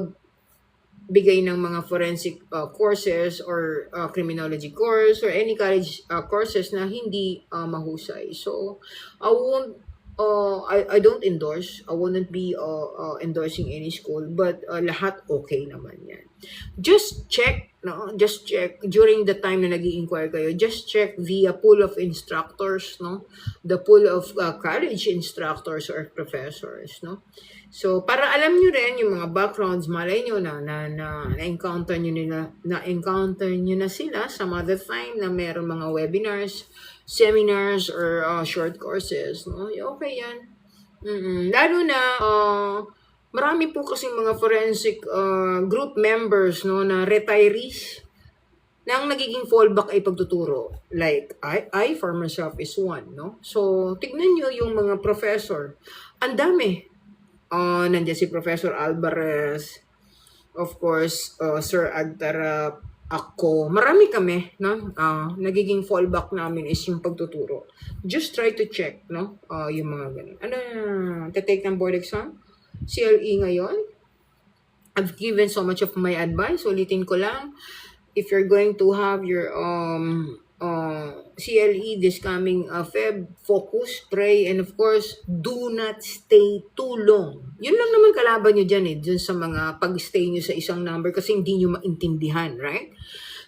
bigay ng mga forensic courses or criminology course or any college courses na hindi mahusay. So, I don't endorse. I wouldn't be endorsing any school, but lahat okay naman yan. Just check, no? Just check during the time na nag-i-inquire kayo. Just check the pool of instructors, no? The pool of college instructors or professors, no? So, para alam nyo rin yung mga backgrounds, malay nyo na-encounter nyo na sila some other time na meron mga webinars, seminars, or short courses. No? Okay yan. Lalo na, marami po kasing mga forensic group members, no, na retirees na ang nagiging fallback ay pagtuturo. Like, I for myself is one. No? So, tignan nyo yung mga professor. Ang dami. Nandiyan si Professor Alvarez, of course, Sir Agtarap, ako, marami kami, no? Nagiging fallback namin is yung pagtuturo. Just try to check, no? Yung mga ganun. Take ng board exam? CLE ngayon? I've given so much of my advice. Ulitin ko lang, if you're going to have your CLE this coming Feb, focus, pray, and of course, do not stay too long. Yun lang naman kalaban nyo dyan dun sa mga pag-stay nyo sa isang number kasi hindi nyo maintindihan, right?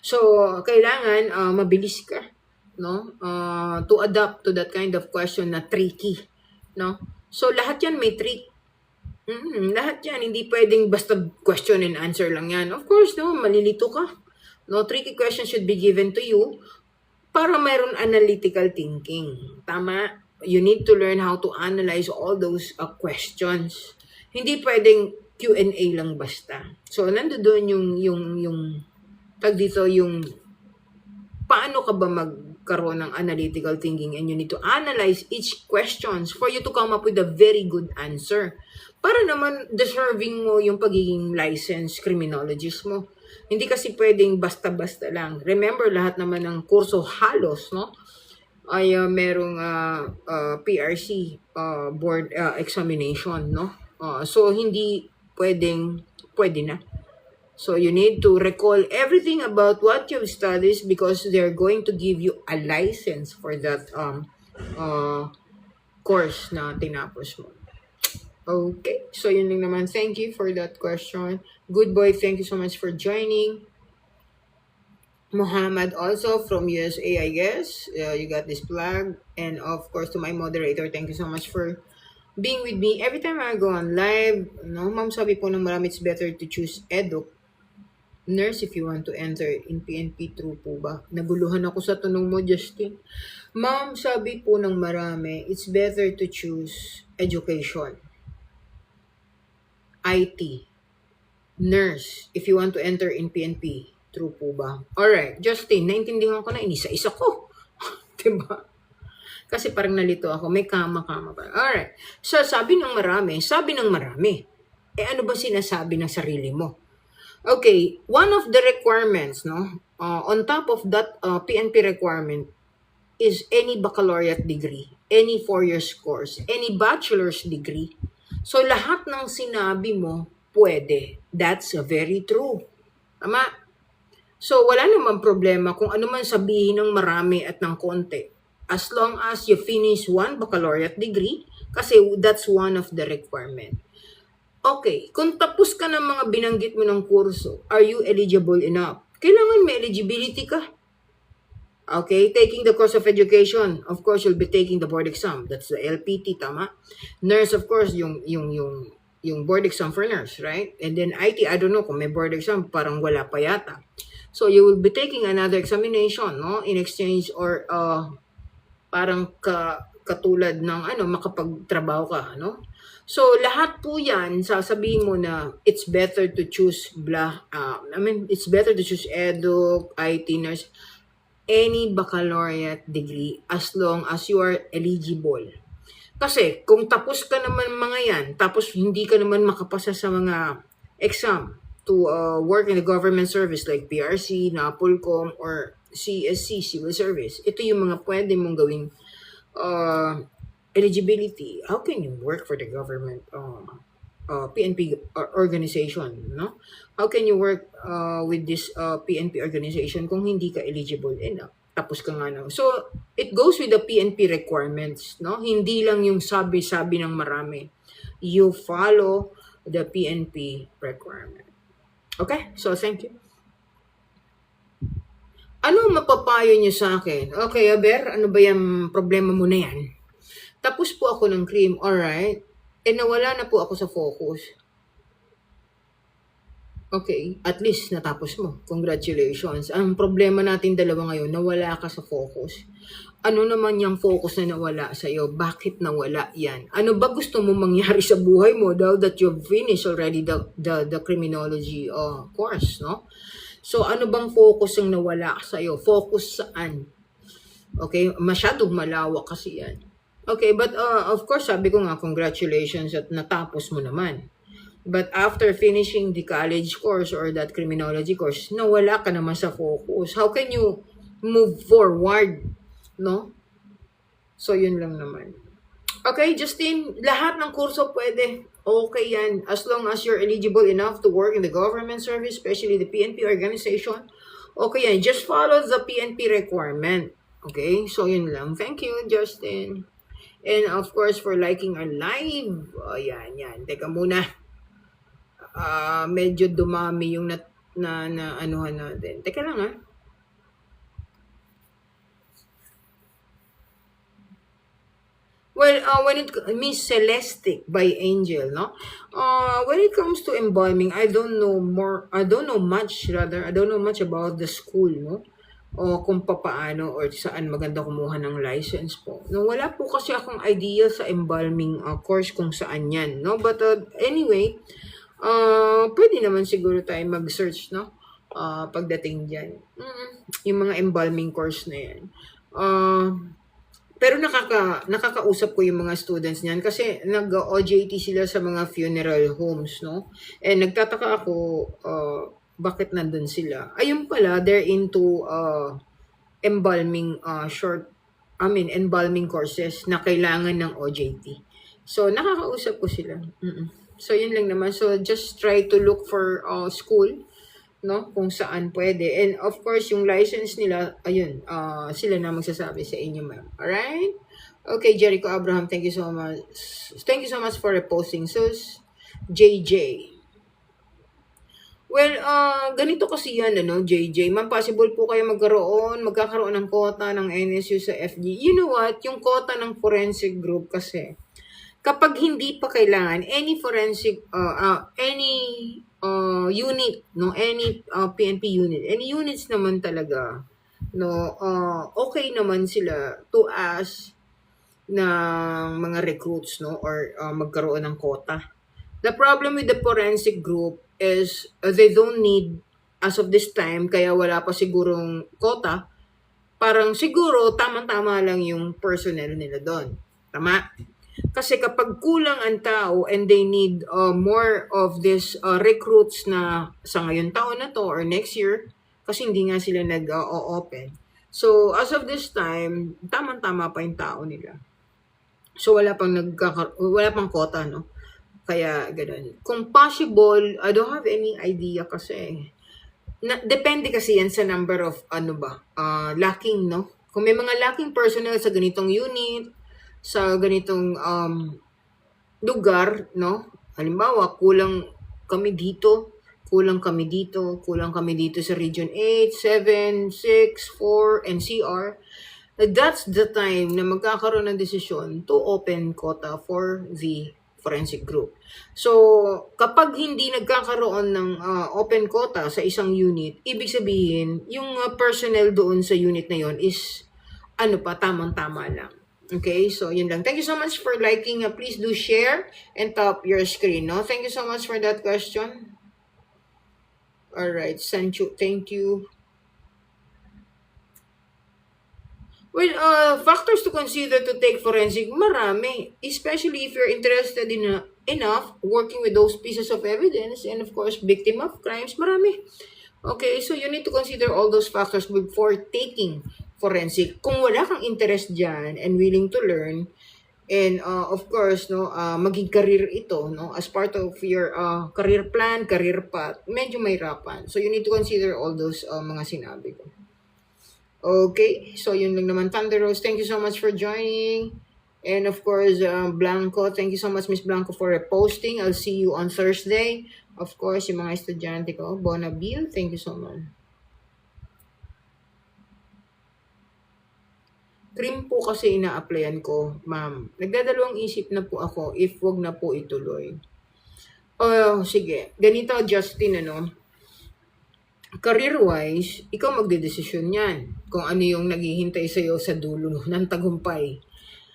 So, kailangan mabilis ka, no? To adapt to that kind of question na tricky, no? So, lahat yan may trick. Lahat yan, hindi pwedeng basta question and answer lang yan. Of course, no, malilito ka. No, tricky questions should be given to you para mayroon analytical thinking. Tama? You need to learn how to analyze all those questions. Hindi pwedeng Q&A lang basta. So, nandoon yung paano ka ba magkaroon ng analytical thinking, and you need to analyze each questions for you to come up with a very good answer. Para naman deserving mo yung pagiging licensed criminologist mo. Hindi kasi pwedeng basta-basta lang. Remember, lahat naman ng kurso halos, no, ay merong PRC board examination, no? So, hindi pwede na. So you need to recall everything about what you've studied because they're going to give you a license for that uh, course na tinapos mo. Okay, so yun lang naman. Thank you for that question. Good boy, thank you so much for joining. Muhammad also from USA, I guess. You got this flag. And of course, to my moderator, thank you so much for being with me. Every time I go on live, no, ma'am, sabi po ng marami, it's better to choose edu. Nurse, if you want to enter in PNP, true po ba? Naguluhan ako sa tanong mo, Justin. Ma'am, sabi po ng marami, it's better to choose education. IT. Nurse, if you want to enter in PNP. True po ba? Alright, Justin, naintindihan ko na, inisa-isa ko. Diba? Kasi parang nalito ako, may kama-kama pa. Alright, so sabi ng marami, ano ba sinasabi ng sarili mo? Okay, one of the requirements, no, on top of that PNP requirement is any baccalaureate degree, any 4 years course, any bachelor's degree. So lahat ng sinabi mo, pwede. That's very true. Tama? So, wala namang problema kung ano man sabihin ng marami at ng konti. As long as you finish one baccalaureate degree, kasi that's one of the requirement. Okay, kung tapos ka ng mga binanggit mo ng kurso, are you eligible enough? Kailangan may eligibility ka. Okay, taking the course of education, of course, you'll be taking the board exam. That's the LPT, tama? Nurse, of course, yung board exam for nurse, right? And then IT, I don't know kung may board exam, parang wala pa yata. So you will be taking another examination, no, in exchange or parang katulad ng makapagtrabaho ka, no? So lahat po 'yan sasabihin mo na it's better to choose it's better to choose edu, IT, nurse, any baccalaureate degree as long as you are eligible. Kasi kung tapos ka naman mga yan, tapos hindi ka naman makapasa sa mga exam to work in the government service like PRC, NAPOLCOM, or CSC, Civil Service. Ito yung mga pwede mong gawing eligibility. How can you work for the government PNP organization, no? How can you work with this PNP organization kung hindi ka eligible enough? Tapos ka nga na. So, it goes with the PNP requirements, no? Hindi lang yung sabi-sabi ng marami. You follow the PNP requirement. Okay? So, thank you. Ano mapapayo niyo sa akin? Okay, Aber, ano ba yung problema mo na yan? Tapos po ako ng cream, alright? Nawala na po ako sa focus. Okay, at least natapos mo. Congratulations. Ang problema natin dalawa ngayon, nawala ka sa focus. Ano naman yung focus na nawala sa'yo? Bakit nawala yan? Ano ba gusto mo mangyari sa buhay mo now that you've finished already the criminology course, no? So, ano bang focus ang nawala sa'yo? Focus saan? Okay, masyadong malawak kasi yan. Okay, but of course, sabi ko nga, congratulations at natapos mo naman. But after finishing the college course or that criminology course, nawala ka naman sa focus. How can you move forward? No? So, yun lang naman. Okay, Justin, lahat ng kurso pwede. Okay yan. As long as you're eligible enough to work in the government service, especially the PNP organization. Okay yan. Just follow the PNP requirement. Okay? So, yun lang. Thank you, Justin. And of course, for liking our live. O, yan. Teka muna. Medyo dumami yung na anuhan natin. Teka lang Well, when it means Celestic by Angel, no? When it comes to embalming, I don't know much about the school, no? O kung papaano or saan maganda kumuha ng license po. No, wala po kasi akong idea sa embalming course kung saan yan, no? But anyway, pwede naman siguro tayo mag-search, no? Pagdating dyan. Yung mga embalming course na yan. Pero nakakausap ko yung mga students niyan kasi nag-OJT sila sa mga funeral homes, no? And nagtataka ako bakit nandun sila. Ayun pala, they're into embalming embalming courses na kailangan ng OJT. So nakakausap ko sila. So yun lang naman. So just try to look for school no? Kung saan pwede. And of course, yung license nila, ayun, sila na magsasabi sa inyo, ma'am. Alright? Okay, Jericho Abraham, thank you so much. Thank you so much for reposting. Sus, JJ. Well, ganito kasi yan, ano, JJ. Ma'am, possible po kayo magkakaroon ng quota ng NSU sa FG. You know what? Yung quota ng forensic group kasi, kapag hindi pa kailangan, any forensic, any unit, no, any PNP unit, any units naman talaga, no, okay naman sila to ask ng mga recruits, no, or magkaroon ng quota. The problem with the forensic group is they don't need, as of this time, kaya wala pa sigurong quota, parang siguro tamang-tama lang yung personnel nila doon. Tama? Kasi kapag kulang ang tao and they need more of this recruits na sa ngayon taon na to or next year, kasi hindi nga sila nag-open. So, as of this time, tamang-tama pa yung tao nila. So, wala pang quota, no? Kaya, ganun. Kung possible, I don't have any idea kasi. Depende kasi yan sa number of, lacking, no? Kung may mga lacking personnel sa ganitong unit, sa ganitong lugar, no? Halimbawa, kulang kami dito sa Region 8, 7, 6, 4, and CR. That's the time na magkakaroon ng desisyon to open quota for the forensic group. So, kapag hindi nagkakaroon ng open quota sa isang unit, ibig sabihin, yung personnel doon sa unit na yon is, tamang-tama lang. Okay, so yun lang. Thank you so much for liking. Please do share and tap your screen, no? Thank you so much for that question. Alright, Sancho, thank you. Well, factors to consider to take forensic, marami. Especially if you're interested in enough working with those pieces of evidence and of course, victim of crimes, marami. Okay, so you need to consider all those factors before taking forensic. Kung wala kang interest dyan and willing to learn, and of course, no, maging career ito, no, as part of your career plan, career path, medyo mahirapan. So you need to consider all those mga sinabi ko. Okay, so yun lang naman. Thunder Rose, thank you so much for joining. And of course, Blanco, thank you so much, Miss Blanco, for reposting. I'll see you on Thursday. Of course, yung mga estudyante ko, Bonabil, thank you so much. Trim po kasi ina-applyan ko, ma'am. Nagdadalawang isip na po ako if wag na po ituloy. Sige. Ganito, Justin, career-wise, ikaw magdedesisyon yan kung ano yung naghihintay sa'yo sa dulo ng tagumpay.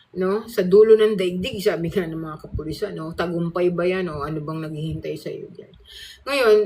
No? Sa dulo ng daigdig, sabi nga ng mga kapulisan, no? Tagumpay ba yan o ano bang naghihintay sa'yo dyan? Ngayon,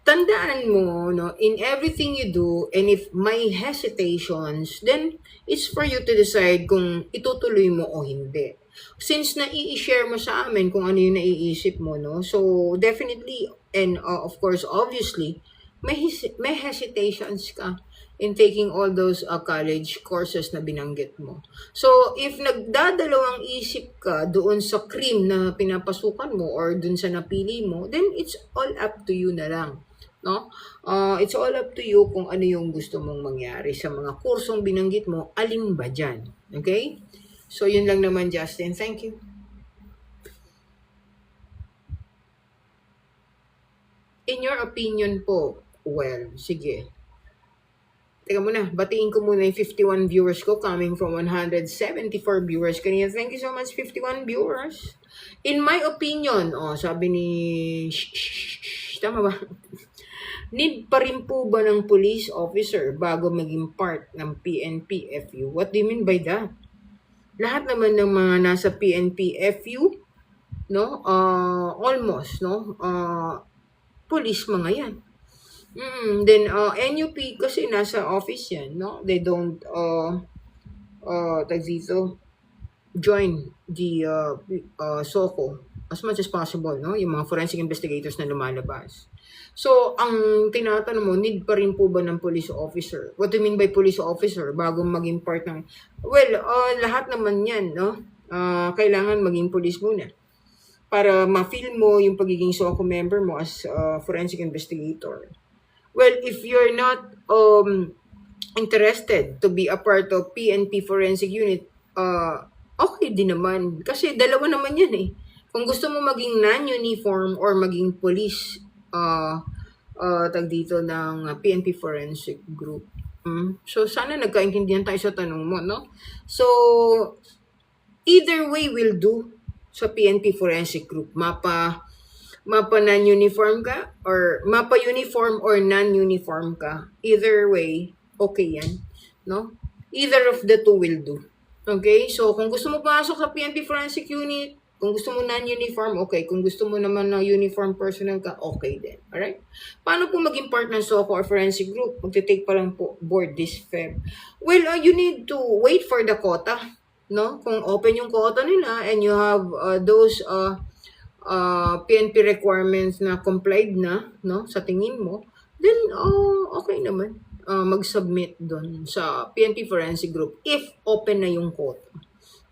tandaan mo, no, in everything you do, and if may hesitations, then it's for you to decide kung itutuloy mo o hindi. Since nai-share mo sa amin kung ano yung naiisip mo, no? So, definitely, and of course, obviously, may hesitations ka in taking all those college courses na binanggit mo. So, if nagdadalawang isip ka doon sa cream na pinapasukan mo or doon sa napili mo, then it's all up to you na lang. No? It's all up to you kung ano yung gusto mong mangyari sa mga kursong binanggit mo, alin ba dyan? Okay? So, yun lang naman, Justin. Thank you. In your opinion po, well, sige. Teka muna, batiin ko muna yung 51 viewers ko coming from 174 viewers kanina. Thank you so much, 51 viewers. In my opinion, sabi ni... tama ba? Need pa rin po ba ng police officer bago maging part ng PNP-FU? What do you mean by that? Lahat naman ng mga nasa PNP-FU, no? Almost, no? Police mga yan. Then, NUP, kasi nasa office yan, no? They don't, join the SOCO as much as possible, no? Yung mga forensic investigators na lumalabas. So, ang tinatanong mo, need pa rin po ba ng police officer? What do you mean by police officer? Bago maging part ng... Well, lahat naman yan, no? Kailangan maging police muna. Para ma-feel mo yung pagiging SOCO member mo as forensic investigator. Well, if you're not interested to be a part of PNP Forensic Unit, okay din naman. Kasi dalawa naman yan eh. Kung gusto mo maging non-uniform or maging police, tag dito ng PNP Forensic Group. So, sana nagkaintindihan tayo sa tanong mo, no? So, either way will do sa PNP Forensic Group. Mapa non-uniform ka or mapa uniform or non-uniform ka. Either way, okay yan. No? Either of the two will do. Okay? So, kung gusto mo pasok sa PNP Forensic Unit, kung gusto mo non-uniform, okay. Kung gusto mo naman na uniform personnel ka, okay din. Alright? Paano po maging part ng SOCO or forensic group? Magte-take pa lang po board this Feb. Well, you need to wait for the quota. No? Kung open yung quota nila and you have those PNP requirements na complied na, no, sa tingin mo, then okay naman mag-submit doon sa PNP Forensic Group if open na yung quota,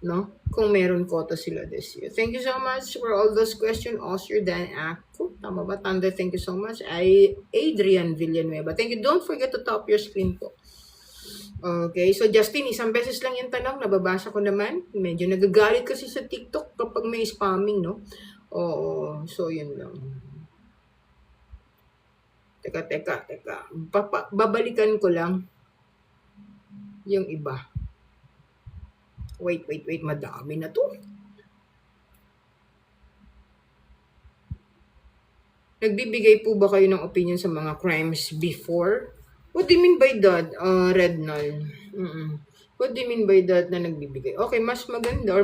no? Kung meron quota sila this year. Thank you so much for all those questions. Oscar Dan Ako, tama ba? Thunder, thank you so much. Adrian Villanueva, thank you. Don't forget to top your screen po. Okay, so Justin, isang beses lang yung tanong, nababasa ko naman. Medyo nagagalit kasi sa TikTok kapag may spamming, no? Oo, so yun lang. Teka. Babalikan ko lang yung iba. Wait, madami na to. Nagbibigay po ba kayo ng opinion sa mga crimes before? What do you mean by that, Red Null? What do you mean by that na nagbibigay? Okay, mas maganda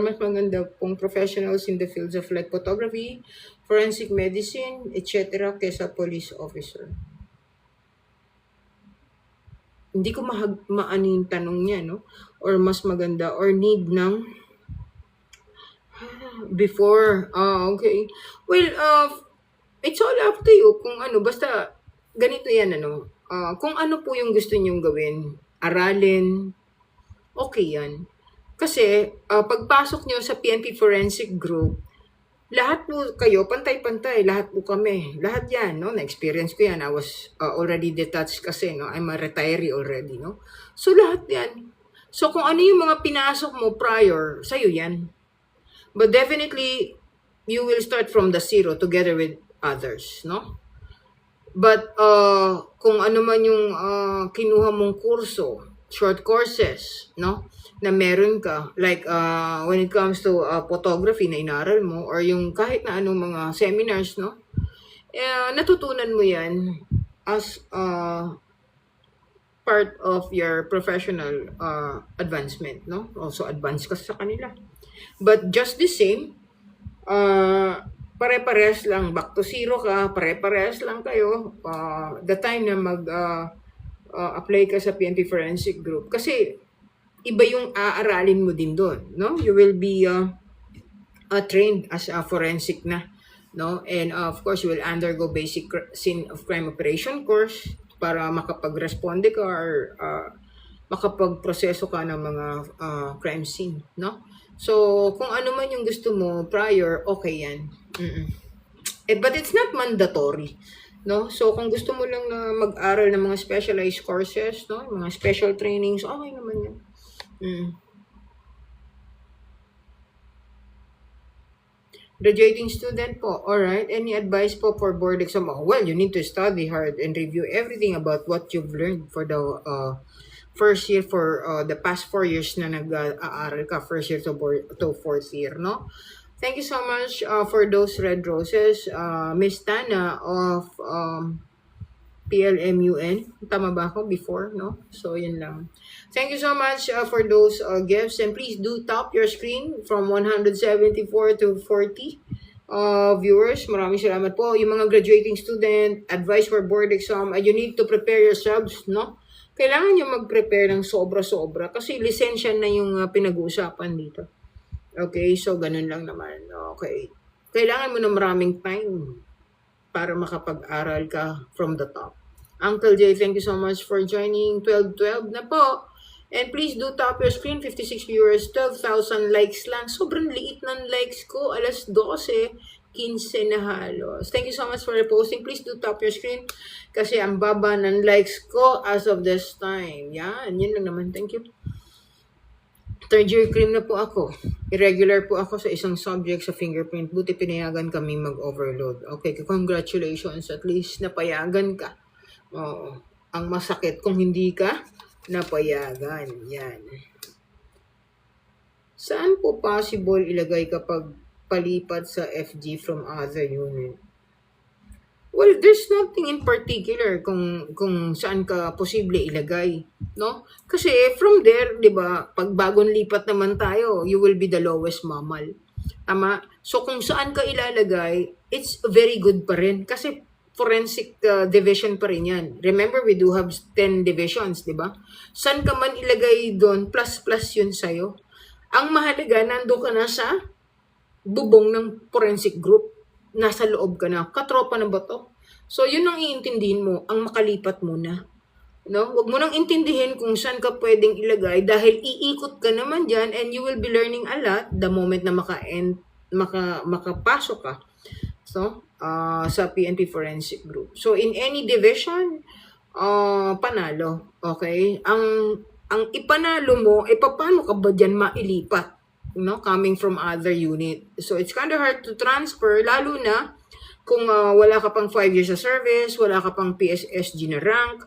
pong professionals in the fields of like photography, forensic medicine, etc. kesa police officer. Hindi ko maano yung tanong niya, no? Or mas maganda, or need ng before. Okay. Well, it's all up to you kung ano, basta ganito yan, ano. Kung ano po yung gusto niyong gawin, aralin, okay yan. Kasi, pagpasok nyo sa PNP Forensic Group, lahat po kayo, pantay-pantay, lahat po kami. Lahat yan, no? Na-experience ko yan. I was already detached kasi, no? I'm a retiree already, no? So, lahat yan. So, kung ano yung mga pinasok mo prior, sa'yo yan. But definitely, you will start from the zero together with others, no? But, kung ano man yung kinuha mong kurso, short courses, no? Na meron ka, like when it comes to photography na inaral mo, or yung kahit na anong mga seminars, no? Natutunan mo yan as part of your professional advancement, no? Also advance ka sa kanila. But just the same, pare-parehas lang, back to zero ka, pare-parehas lang kayo the time na mag-apply ka sa PNP Forensic Group. Kasi iba yung aaralin mo din doon, no? You will be trained as a forensic na, no? And of course, you will undergo basic scene of crime operation course para makapag-responde ka or makapag-proseso ka ng mga crime scene, no? So, kung ano man yung gusto mo prior, okay yan. But it's not mandatory, no? So, kung gusto mo lang na mag-aral ng mga specialized courses, no? Mga special trainings, okay naman yan. Graduating student po, alright. Any advice po for board exam? Well, you need to study hard and review everything about what you've learned for the first year, for the past 4 years na nag-aaral ka, first year to fourth year, no? Thank you so much for those red roses. Miss Tana of PLMUN. Tama ba ako before, no? So, yun lang. Thank you so much for those gifts. And please do tap your screen from 174 to 40 viewers. Maraming salamat po. Yung mga graduating student, advice for board exam, you need to prepare yourselves, no? Kailangan nyo mag-prepare ng sobra-sobra kasi lisensya na yung pinag-uusapan dito. Okay, so ganun lang naman. Okay. Kailangan mo na maraming time para makapag-aral ka from the top. Uncle Jay, thank you so much for joining. 12-12 na po. And please do tap your screen. 56 viewers, 12,000 likes lang. Sobrang liit ng likes ko. Alas 12. 15 na halos. Thank you so much for reposting. Please do tap your screen kasi ang baba ng likes ko as of this time. Yan, yun lang naman. Thank you. Third year cream na po ako. Irregular po ako sa isang subject sa fingerprint. Buti pinayagan kami mag-overload. Okay, congratulations. At least napayagan ka. Oo. Ang masakit kung hindi ka napayagan. Yan. Saan po possible ilagay kapag palipat sa FG from other unit? Well, there's nothing in particular kung saan ka posible ilagay, no? Kasi from there, 'di ba, pag bagong lipat naman tayo, you will be the lowest mammal. Tama? So kung saan ka ilalagay, it's very good pa rin kasi forensic division pa rin yan. Remember, we do have 10 divisions, 'di ba? Saan ka man ilagay doon, plus yun sa'yo. Ang mahalaga, nando ka na sa bubong ng forensic group. Nasa loob ka na. Katropa na ba to? So, yun ang iintindihin mo. Ang makalipat muna. No? Huwag mo nang intindihin kung saan ka pwedeng ilagay dahil iikot ka naman dyan and you will be learning a lot the moment na makapasok ka. So, sa PNP Forensic Group. So, in any division, panalo. Okay? Ang ipanalo mo, paano ka ba dyan mailipat? No, coming from other unit. So, it's kind of hard to transfer, lalo na kung wala ka pang 5 years of service, wala ka pang PSSG na rank,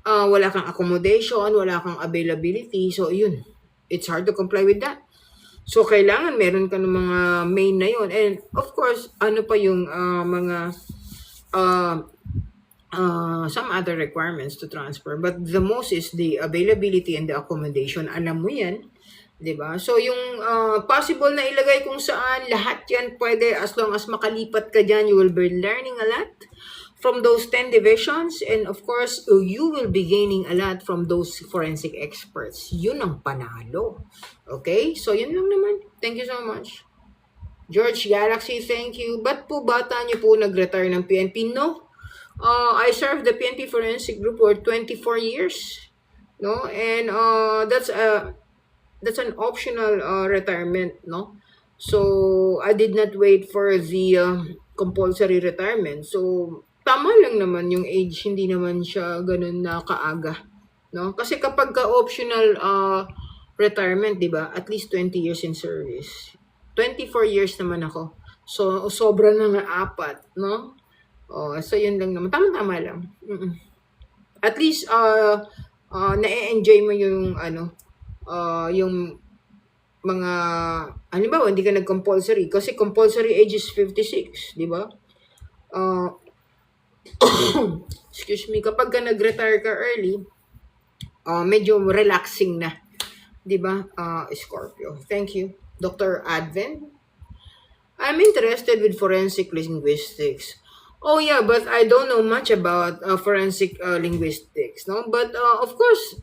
wala kang accommodation, wala kang availability. So, yun. It's hard to comply with that. So, kailangan meron ka ng mga main na yun. And, of course, ano pa yung mga some other requirements to transfer. But the most is the availability and the accommodation. Alam mo yan. Diba? So, yung possible na ilagay kung saan, lahat yan pwede as long as makalipat ka dyan, you will be learning a lot from those 10 divisions and of course, you will be gaining a lot from those forensic experts. Yun ang panalo. Okay? So, yun lang naman. Thank you so much. George Galaxy, thank you. Ba't po bata niyo po nag-retire ng PNP? No. I served the PNP Forensic Group for 24 years. No? And that's an optional retirement, no? So, I did not wait for the compulsory retirement. So, tama lang naman yung age, hindi naman siya ganun na kaaga, no? Kasi kapag ka-optional retirement, di ba? At least 20 years in service. 24 years naman ako. So, sobra na nga 4, no? So, yun lang naman. Tama-tama lang. At least, na-enjoy mo yung, yung mga, halimbawa, hindi ka nag-compulsory. Kasi compulsory age is 56, di ba? Excuse me, kapag ka nag-retire ka early, medyo relaxing na. Di ba? Scorpio. Thank you. Dr. Advent. I'm interested with forensic linguistics. Oh yeah, but I don't know much about forensic linguistics, no? But of course,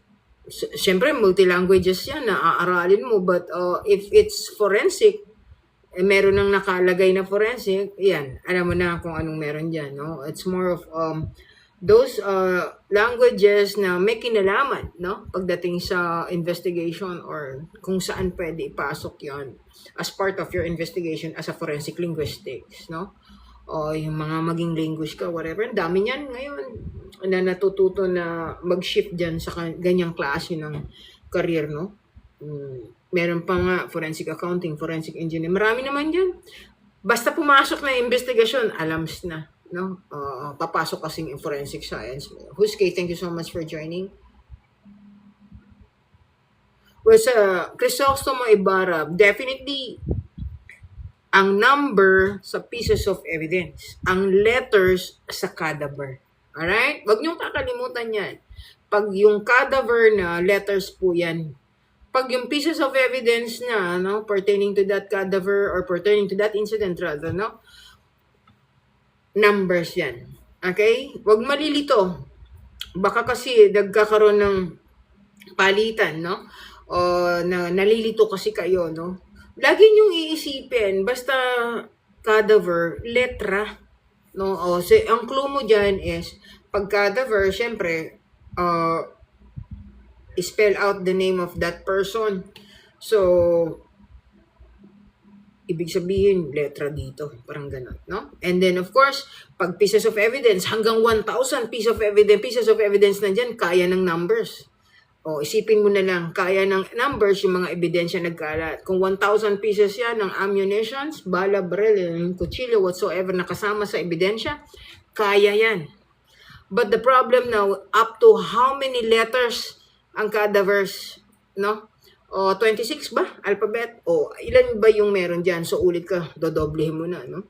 siyempre multi-languages yan na aaralin mo, but if it's forensic, meron nang nakalagay na forensic, yan, alam mo na kung anong meron dyan, no? It's more of those languages na may kinalaman, no? Pagdating sa investigation or kung saan pwede ipasok yon as part of your investigation as a forensic linguistics, no? O yung mga maging language ka, whatever. Ang dami niyan ngayon na natututo na mag-shift dyan sa ganyang klase ng career, no? Meron pa nga forensic accounting, forensic engineer. Marami naman dyan. Basta pumasok na investigasyon, alams na, no? Papasok kasing in forensic science. Huskay, thank you so much for joining. Well, sa Crisostomo Ibarra, definitely ang number sa pieces of evidence, ang letters sa cadaver. Alright? Huwag niyong kakalimutan yan. Pag yung cadaver na, letters po yan. Pag yung pieces of evidence na, no, pertaining to that cadaver or pertaining to that incident rather, no, numbers yan. Okay? Huwag malilito. Baka kasi nagkakaroon ng palitan, no? O na nalilito kasi kayo, no? Lagi niyong iisipin, basta cadaver, letra, no? O, so, ang clue mo dyan is, pag cadaver, syempre, spell out the name of that person. So, Ibig sabihin, letra dito. Parang gano'n, no? And then, of course, pag pieces of evidence, hanggang 1,000 pieces of evidence na dyan, kaya ng numbers. O, isipin mo na lang, kaya ng numbers yung mga ebidensya nagkalat. Kung 1,000 pieces yan ng ammunitions, bala, baril, kutsilyo, whatsoever, nakasama sa ebidensya, kaya yan. But the problem now, up to how many letters ang kada verse, no? O, 26 ba? Alphabet? O, ilan ba yung meron dyan? So, ulit ka, dodoblehin mo na, no?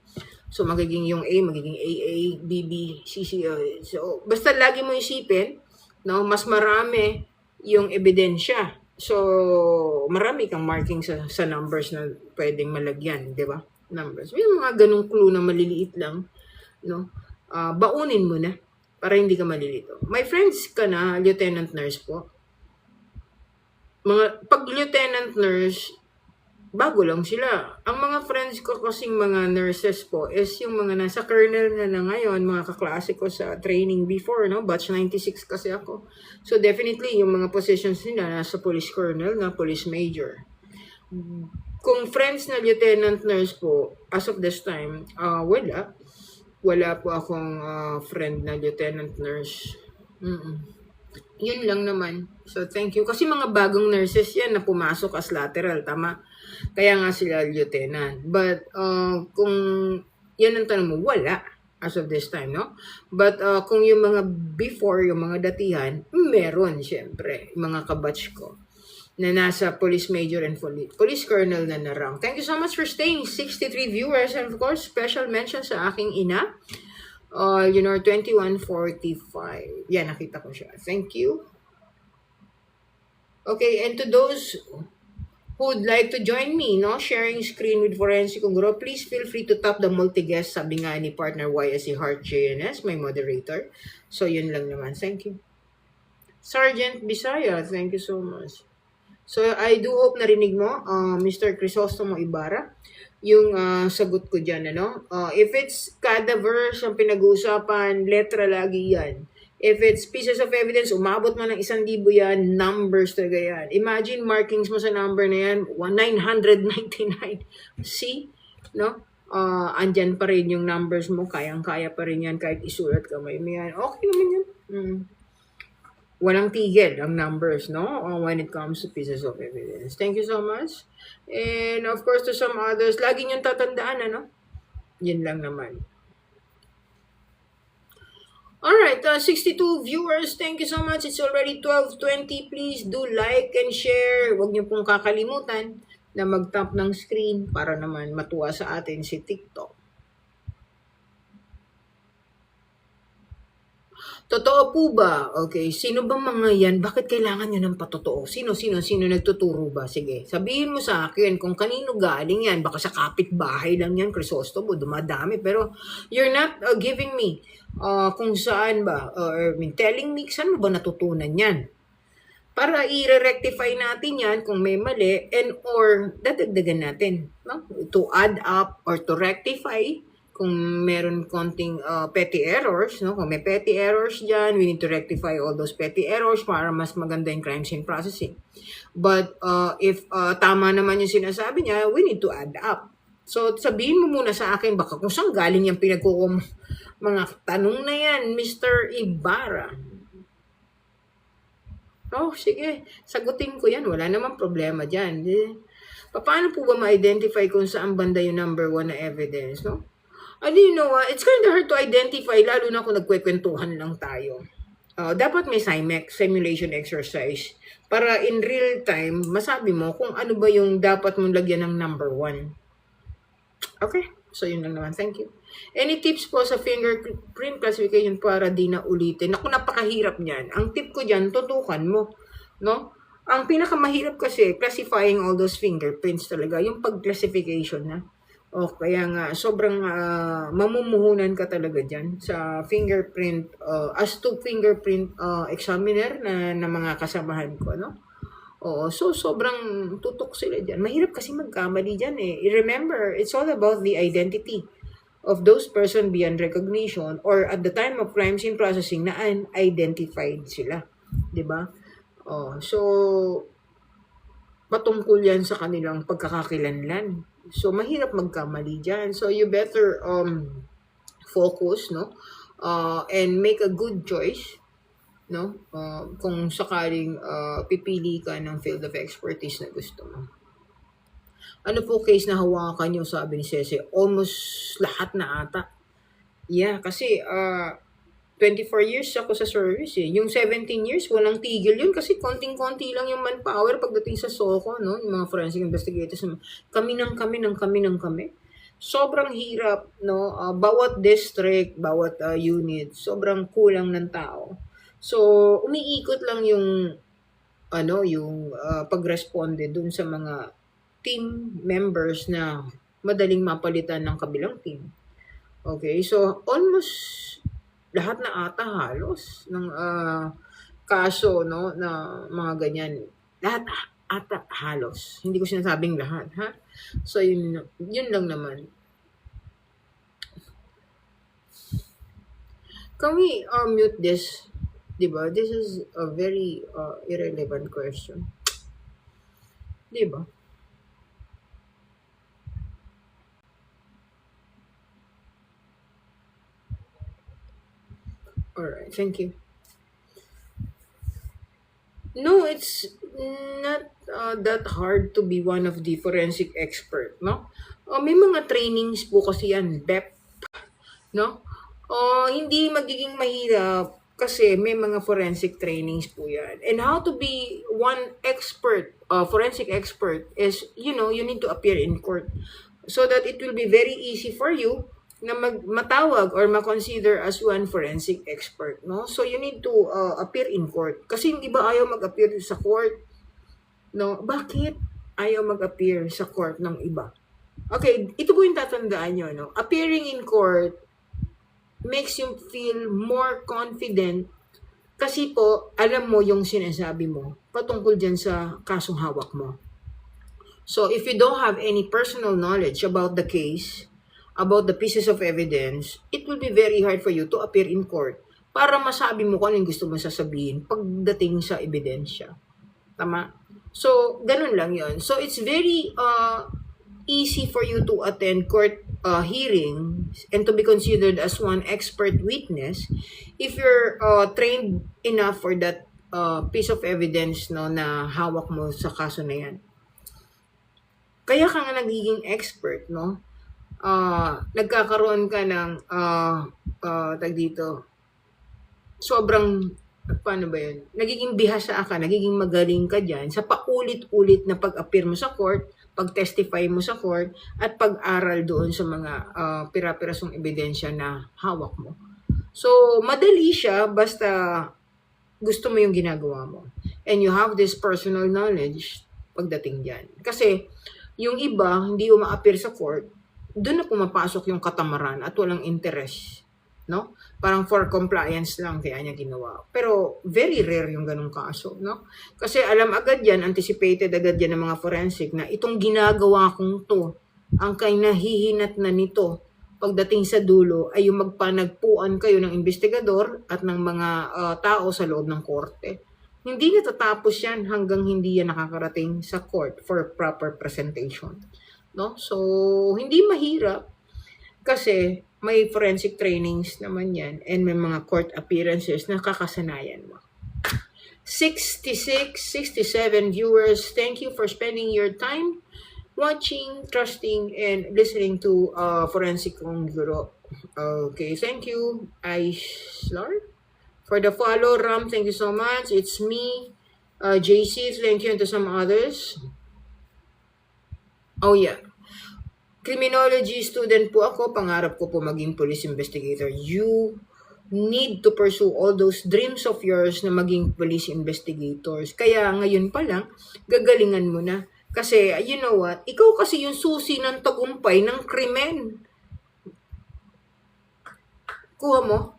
So, magiging yung A, magiging AA, BB, CC. So, basta lagi mo isipin, no? Mas marami yung ebidensya. So, marami kang marking sa numbers na pwedeng malagyan, di ba? Numbers. May mga ganong clue na maliliit lang, no? Baunin mo na para hindi ka malilito. My friends ka na, lieutenant nurse po. Pag lieutenant nurse, bago lang sila. Ang mga friends ko kasing mga nurses po is yung mga nasa colonel na ngayon, mga kaklase ko sa training before, no? Batch 96 kasi ako. So definitely, yung mga positions nila nasa police colonel, na police major. Kung friends na lieutenant nurse po, as of this time, wala. Wala po akong friend na lieutenant nurse. Yun lang naman. So, thank you. Kasi mga bagong nurses yan na pumasok as lateral, tama? Kaya nga sila lieutenant. But, kung yan ang tanong mo, wala as of this time, no? But, kung yung mga before, yung mga datihan, meron, syempre, mga kabatch ko na nasa police major and police colonel na narang. Thank you so much for staying. 63 viewers. And of course, special mention sa aking ina. 2145. Yan, nakita ko siya. Thank you. Okay, and to those who would like to join me, no, sharing screen with Forensic Guro, please feel free to tap the multi-guest, sabi nga ni partner YSC Heart JNS, my moderator. So, yun lang naman. Thank you. Sergeant Bisaya, thank you so much. So, I do hope narinig mo, Mr. Crisostomo Ibarra, yung sagot ko dyan, ano? If it's kada verse ang pinag-uusapan, letra lagi yan. If it's pieces of evidence, umabot man ng 1,000 yan, numbers talaga yan. Imagine markings mo sa number na yan, 999. See? No? Andyan pa rin yung numbers mo, kayang-kaya pa rin yan kahit isulat kamay mo yan. Okay naman yan. Walang tigil ang numbers, no? When it comes to pieces of evidence. Thank you so much. And of course, to some others, lagi niyong tatandaan, ano? Yun lang naman. Alright, 62 viewers, thank you so much. It's already 12:20. Please do like and share. Huwag niyo pong kakalimutan na mag-tap ng screen para naman matuwa sa atin si TikTok. Totoo po ba? Okay, sino ba mga yan? Bakit kailangan nyo ng patotoo? Sino nagtuturo ba? Sige, sabihin mo sa akin kung kanino galing yan. Baka sa kapitbahay lang yan, Crisostomo, dumadami. Pero you're not giving me kung saan ba, or telling me, saan mo ba natutunan yan? Para i-rectify natin yan kung may mali and or dadagdagan natin. No? To add up or to rectify kung meron konting petty errors, no? Kung may petty errors dyan, we need to rectify all those petty errors para mas maganda yung crime scene processing. But if tama naman yung sinasabi niya, we need to add up. So, sabihin mo muna sa akin, baka kung saan galing yung mga tanong na yan, Mr. Ibarra. Oh, sige, sagutin ko yan. Wala namang problema dyan. Paano po ba ma-identify kung saan banda yung number 1 na evidence, no? You know what? It's kind of hard to identify, lalo na kung nagkwekwentuhan lang tayo. Dapat may simulation exercise para in real time, masabi mo kung ano ba yung dapat mong lagyan ng number 1. Okay? So, yun lang naman. Thank you. Any tips po sa fingerprint classification para di na ulitin? Naku, napakahirap niyan. Ang tip ko dyan, tutukan mo. No? Ang pinakamahirap kasi, classifying all those fingerprints talaga, yung pag-classification na. Kaya nga, sobrang mamumuhunan ka talaga dyan sa fingerprint, as to fingerprint examiner na mga kasamahan ko, no? So sobrang tutok sila dyan. Mahirap kasi magkamali dyan eh. Remember, it's all about the identity of those person beyond recognition or at the time of crime scene processing na unidentified sila. Diba? So, patungkol yan sa kanilang pagkakakilanlan. So, mahirap magkamali dyan. So, you better focus, no? And make a good choice, no? Kung sakaling pipili ka ng field of expertise na gusto mo. Ano po case na hawakan nyo, sabi ni Cece? Almost lahat na ata. Yeah, kasi 24 years ako sa service eh. Yung 17 years, walang tigil yun kasi konting-konti lang yung manpower pagdating sa SOCO, no? Yung mga forensic investigators, kami. Sobrang hirap, no? Bawat district, bawat unit, sobrang kulang ng tao. So, umiikot lang yung pag-responde dun sa mga team members na madaling mapalitan ng kabilang team. Okay, so almost lahat na ata halos ng kaso, no, na mga ganyan. Lahat ata halos. Hindi ko sinasabing lahat, ha? So yun lang naman. Can we mute this? Diba? This is a very irrelevant question. Diba? Alright, thank you. No, it's not that hard to be one of the forensic expert, no? May mga trainings po kasi yan, BEP, no? Hindi magiging mahirap kasi may mga forensic trainings po yan. And how to be one expert, forensic expert is, you need to appear in court so that it will be very easy for you na matawag or ma-consider as one forensic expert, no? So you need to appear in court. Kasi yung iba ayaw mag-appear sa court, no? Bakit ayaw mag-appear sa court ng iba? Okay, ito po yung tatandaan nyo, no? Appearing in court makes you feel more confident kasi po, alam mo yung sinasabi mo patungkol dyan sa kasong hawak mo. So, if you don't have any personal knowledge about the case, about the pieces of evidence, it will be very hard for you to appear in court para masabi mo kung anong gusto mo sasabihin pagdating sa ebidensya. Tama? So, ganun lang yon. So, it's very easy for you to attend court hearings and to be considered as one expert witness if you're trained enough for that piece of evidence, no, na hawak mo sa kaso na yan. Kaya ka nga nagiging expert, no? Nagkakaroon ka ng sobrang, paano ba yun? Nagiging bihasa ka, nagiging magaling ka dyan sa paulit-ulit na pag-appear mo sa court, pag-testify mo sa court, at pag-aral doon sa mga pira-pirasong ebidensya na hawak mo. So, madali siya basta gusto mo yung ginagawa mo. And you have this personal knowledge pagdating dyan. Kasi, yung iba, hindi uma-appear sa court, doon na pumapasok yung katamaran at walang interest, no? Parang for compliance lang kaya niya ginawa. Pero very rare yung ganung kaso, no? Kasi alam agad yan, anticipated agad yan ng mga forensic na itong ginagawa kong to, ang kinahihinat na nito pagdating sa dulo ay yung magpanagpuan kayo ng investigador at ng mga tao sa loob ng korte. Hindi natatapos yan hanggang hindi yan nakakarating sa court for proper presentation. No? So, hindi mahirap kasi may forensic trainings naman yan and may mga court appearances na kakasanayan mo. 66, 67 viewers, thank you for spending your time watching, trusting, and listening to Forensic Kong Guro. Okay, thank you, Aishlar. For the follow, Ram, thank you so much. It's me, JC, thank you, and to some others. Oh yeah. Criminology student po ako. Pangarap ko po maging police investigator. You need to pursue all those dreams of yours na maging police investigators. Kaya ngayon pa lang, gagalingan mo na. Kasi, you know what? Ikaw kasi yung susi ng tagumpay ng krimen. Kuha mo?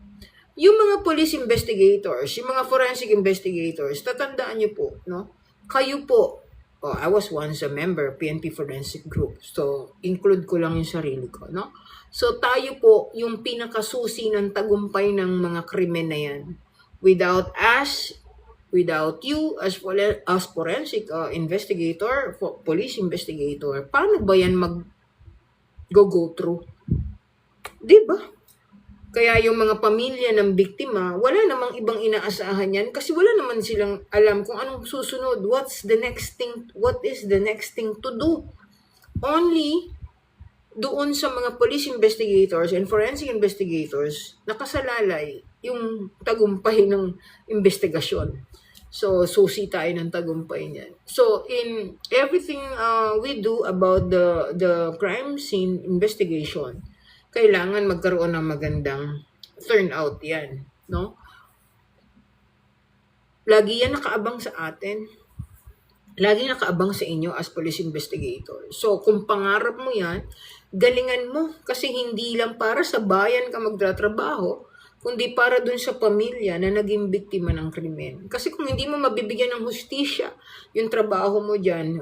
Yung mga police investigators, yung mga forensic investigators, tatandaan nyo po, no? Kayo po, I was once a member, PNP Forensic Group. So, include ko lang yung sarili ko, no? So, tayo po yung pinakasusi ng tagumpay ng mga krimen na yan. Without us, without you as forensic investigator, police investigator, paano ba yan go through. Diba? Kaya yung mga pamilya ng biktima, wala namang ibang inaasahan yan kasi wala naman silang alam kung anong susunod. What is the next thing to do? Only doon sa mga police investigators and forensic investigators, nakasalalay yung tagumpay ng investigasyon. So, susi tayo ng tagumpay niyan. So, in everything we do about the crime scene investigation, kailangan magkaroon ng magandang turnout yan, no? Lagi yan nakaabang sa atin. Lagi nakaabang sa inyo as police investigator. So, kung pangarap mo yan, galingan mo kasi hindi lang para sa bayan ka magtatrabaho, kundi para dun sa pamilya na naging biktima ng krimen. Kasi kung hindi mo mabibigyan ng hustisya yung trabaho mo dyan,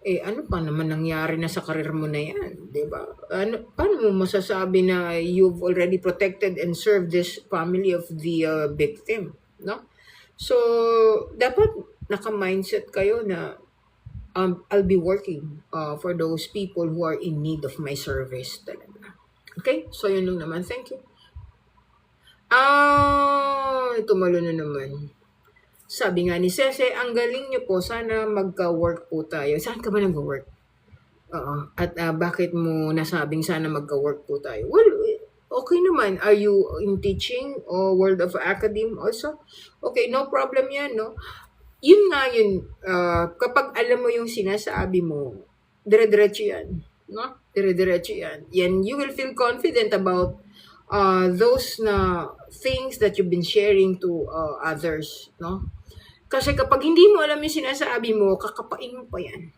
ano pa naman nangyari na sa karir mo na yan, di ba? Paano mo masasabi na you've already protected and served this family of the victim, no? So, dapat naka-mindset kayo na I'll be working for those people who are in need of my service talaga. Okay? So, yun lang naman. Thank you. Tumalo na naman. Sabi nga ni Sese, ang galing niyo po, sana magka-work po tayo. Saan ka ba nag-work? At bakit mo nasabing sana magka-work po tayo? Well, okay naman. Are you in teaching or world of academe also? Okay, no problem yan, no? Yun nga yun. Kapag alam mo yung sinasabi mo, dire-diretso yan. No? Dire-diretso yan. Yan, you will feel confident about those na things that you've been sharing to others, no? Kasi kapag hindi mo alam yung sinasabi mo, kakapain mo pa yan.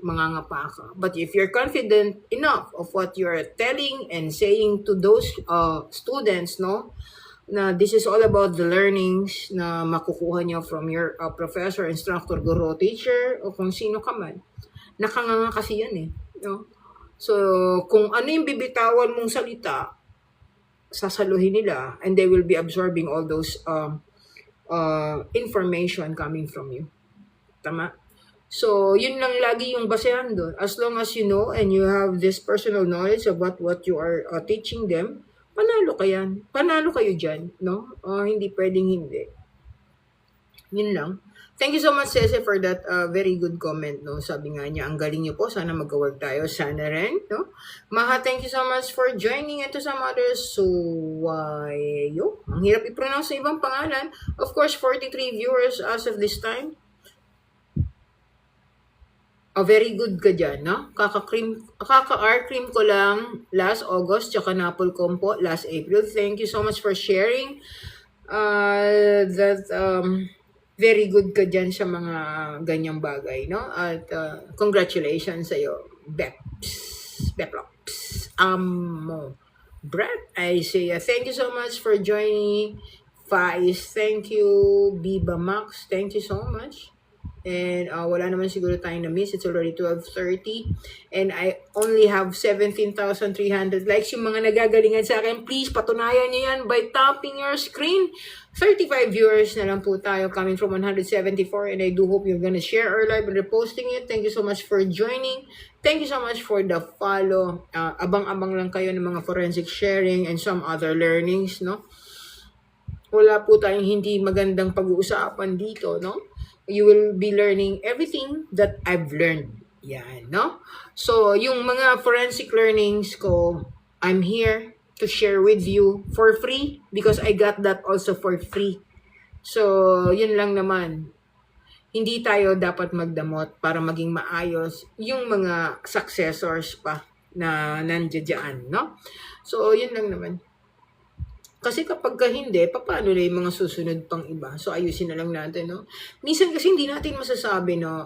Mangangapa ka. But if you're confident enough of what you're telling and saying to those students, no, na this is all about the learnings na makukuha nyo from your professor, instructor, guru, teacher, o kung sino ka man. Nakanganga kasi yan eh. No? So, kung ano yung bibitawan mong salita, sasaluhin nila and they will be absorbing all those information coming from you. Tama? So, yun lang lagi yung basehan doon. As long as you know and you have this personal knowledge about what you are teaching them, panalo ka yan. Panalo kayo dyan, no? Hindi pwedeng hindi. Yun lang. Thank you so much, Cece, for that very good comment, no? Sabi nga niya, ang galing niyo po. Sana mag-work tayo. Sana rin, no? Maha, thank you so much for joining and to some others. So, ang hirap i-pronounce sa ibang pangalan. Of course, 43 viewers as of this time. Very good ka dyan, no? Kaka-R cream ko lang last August, tsaka Napolcom po last April. Thank you so much for sharing. Very good ka dyan sa mga ganyang bagay, no? At congratulations sa'yo, Beplops. Brett, I say thank you so much for joining. Faiz, thank you. Biba Max, thank you so much. And wala naman siguro tayong na-miss. It's already 12:30. And I only have 17,300 likes. Yung mga nagagalingan sa akin, please patunayan nyo yan by tapping your screen. 35 viewers na lang po tayo coming from 174. And I do hope you're gonna share our live and reposting it. Thank you so much for joining. Thank you so much for the follow. Abang-abang lang kayo ng mga forensic sharing and some other learnings, no? Wala po tayong hindi magandang pag-uusapan dito, no? You will be learning everything that I've learned. Yan, no? So, yung mga forensic learnings ko, I'm here to share with you for free because I got that also for free. So, yun lang naman. Hindi tayo dapat magdamot para maging maayos yung mga successors pa na nandiyan, no? So, yun lang naman. Kasi kapag ka hindi, paano na yung mga susunod pang iba? So, ayusin na lang natin, no? Minsan kasi hindi natin masasabi, no?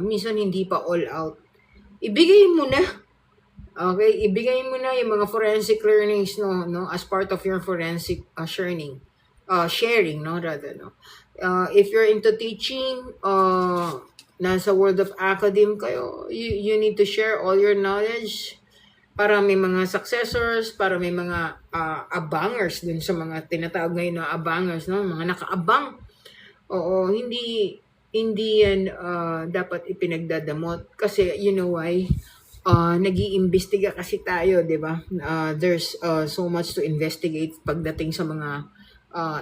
Minsan hindi pa all out. Ibigay mo na. Okay? Ibigay mo na yung mga forensic learnings, no? As part of your forensic sharing, no? Rather, no? If you're into teaching, nasa world of academe kayo, you need to share all your knowledge para may mga successors, para may mga abangers dun sa mga tinatawag ngayon na abangers, no? Mga nakaabang. Oo, hindi yan dapat ipinagdadamot. Kasi, you know why? nag-iimbestiga kasi tayo, di ba? There's so much to investigate pagdating sa mga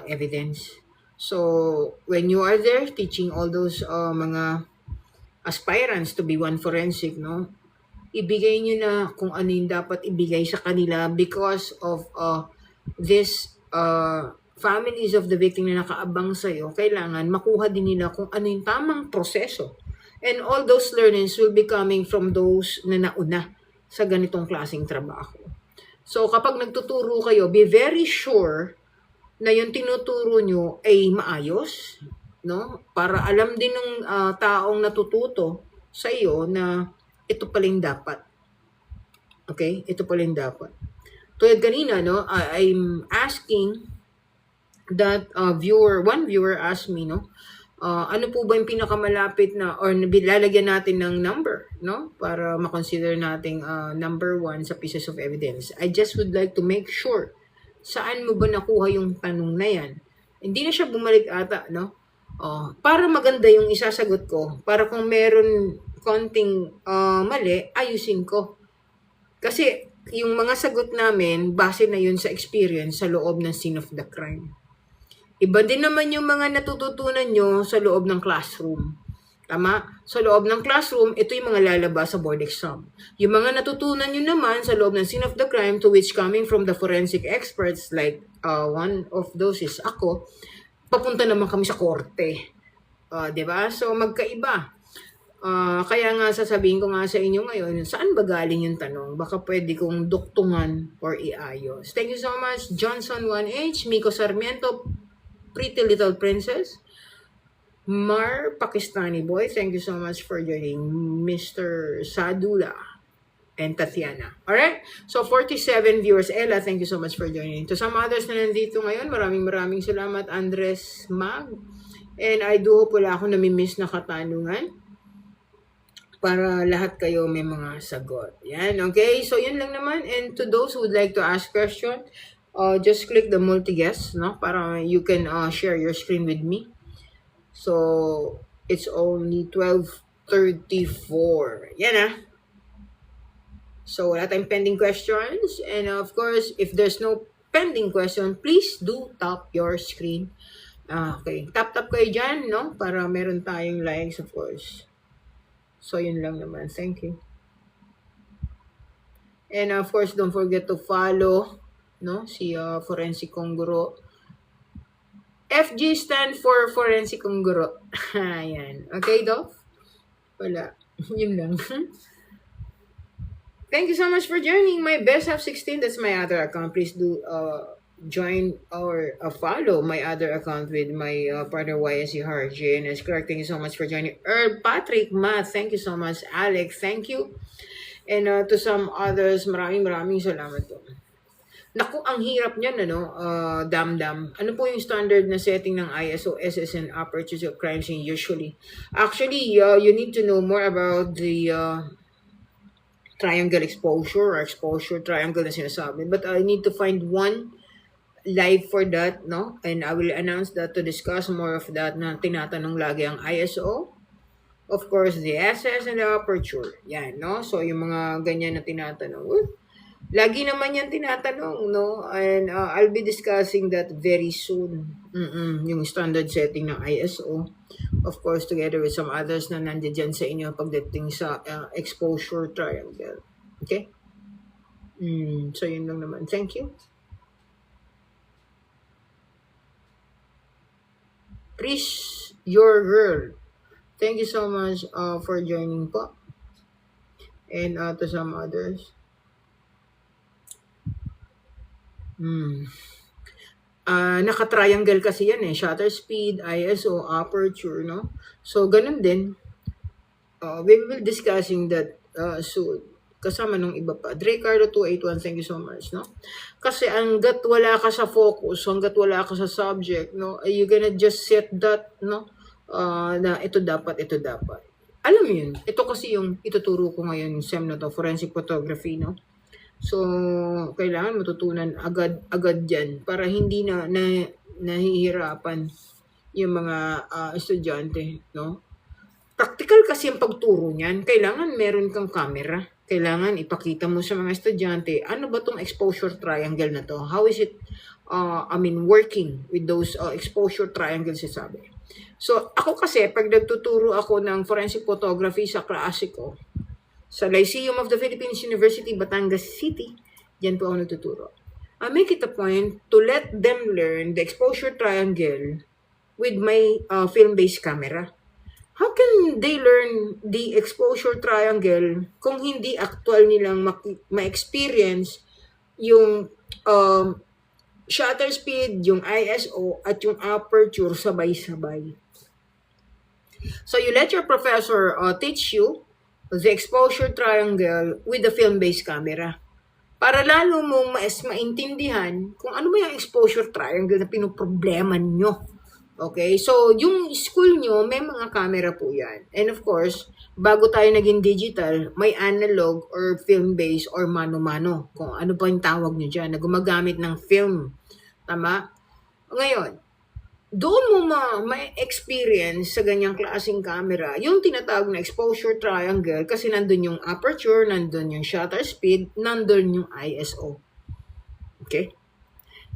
evidence. So, when you are there teaching all those mga aspirants to be one forensic, no? Ibigay nyo na kung ano yung dapat ibigay sa kanila because of this families of the victim na nakaabang sa'yo, kailangan makuha din nila kung ano yung tamang proseso. And all those learnings will be coming from those na nauna sa ganitong klaseng trabaho. So, kapag nagtuturo kayo, be very sure na yung tinuturo nyo ay maayos, no? Para alam din ng taong natututo sa iyo na ito paling dapat. Okay? Ito paling dapat. Tulad kanina, no? I'm asking that one viewer asked me, no? Ano po ba yung pinakamalapit na or lalagyan natin ng number, no? Para makonsider nating number 1 sa pieces of evidence. I just would like to make sure saan mo ba nakuha yung tanong na yan. Hindi na siya bumalik ata, no? Para maganda yung isasagot ko, para kung meron konting mali, ayusin ko. Kasi yung mga sagot namin, base na yun sa experience sa loob ng scene of the crime. Iba din naman yung mga natututunan nyo sa loob ng classroom. Tama? Sa loob ng classroom, ito yung mga lalabas sa board exam. Yung mga natutunan nyo naman sa loob ng scene of the crime, to which coming from the forensic experts, like one of those is ako, papunta naman kami sa korte. Diba? So, magkaiba. Kaya nga sasabihin ko nga sa inyo ngayon, saan ba galing yung tanong? Baka pwede kong duktungan or iayos. Thank you so much, Johnson 1H, Miko Sarmiento, Pretty Little Princess, Mar Pakistani Boy, thank you so much for joining, Mr. Sadula, and Tatiana. Alright? So, 47 viewers. Ella, thank you so much for joining. To some others na nandito ngayon, maraming salamat, Andres Mag. And I do hope wala akong namimiss na katanungan para lahat kayo may mga sagot. Yan, okay? So, yun lang naman. And to those who would like to ask questions, just click the multi-guest, no? Para you can share your screen with me. So, it's only 12:34. Yan So, wala tayong pending questions. And of course, if there's no pending question, please do tap your screen. Okay. Tap kayo dyan, no? Para meron tayong likes, of course. So, yun lang naman. Thank you. And of course, don't forget to follow, no? Si Forensic Conguro. FG stand for Forensic Conguro. Ayan. Okay, Dolph? Wala. Yun lang. Thank you so much for joining my Best of 16. That's my other account. Please do join or follow my other account with my partner YSC Harjin. Is correct. Thank you so much for joining. Earl Patrick Matt. Thank you so much. Alex. Thank you. And to some others, maraming salamat po. Naku, ang hirap niyan, Damdam. Ano po yung standard na setting ng ISO, SSN aperture of crime scene usually? Actually, you need to know more about the triangle exposure or exposure triangle na sinasabi. But I need to find one live for that, no? And I will announce that to discuss more of that na tinatanong lagi ang ISO. Of course, the SS and the aperture. Yan, no? So, yung mga ganyan na tinatanong. Lagi naman yan tinatanong, no? And I'll be discussing that very soon. Yung standard setting ng ISO. Of course, together with some others na nandiyan dyan sa inyo pagdating sa exposure triangle. Okay? So, yun lang naman. Thank you. Chris, your girl. Thank you so much for joining po. And to some others. Naka-triangle kasi yan shutter speed, ISO, aperture, no? So, ganun din. We will be discussing that soon. Kasama nung iba pa. Dracardo 281, thank you so much, no? Kasi hanggat wala ka sa focus, hanggat wala ka sa subject, no? You gonna just set that, no? Na ito dapat. Alam mo yun, ito kasi yung ituturo ko ngayon, SEM na to, forensic photography, no? So, kailangan matutunan agad dyan para hindi na nahihirapan yung mga estudyante, no? Practical kasi ang pagturo niyan. Kailangan meron kang camera. kailangan ipakita mo sa mga estudyante, ano ba tong exposure triangle na to? How is it, working with those exposure triangles sasabi. So, ako kasi, pag nagtuturo ako ng forensic photography sa klase ko, sa Lyceum of the Philippines University, Batangas City, diyan po ako nagtuturo. I make it a point to let them learn the exposure triangle with my film-based camera. How can they learn the exposure triangle kung hindi actual nilang ma-experience yung shutter speed, yung ISO, at yung aperture sabay-sabay? So you let your professor teach you the exposure triangle with the film-based camera. Para lalo mong maintindihan kung ano ba yung exposure triangle na pinoproblema nyo. Okay? So, yung school nyo, may mga camera po yan. And of course, bago tayo naging digital, may analog or film-based or mano-mano. Kung ano pa yung tawag nyo dyan, na gumagamit ng film. Tama? Ngayon, doon mo may experience sa ganyang klaseng camera, yung tinatawag na exposure triangle, kasi nandun yung aperture, nandun yung shutter speed, nandun yung ISO. Okay?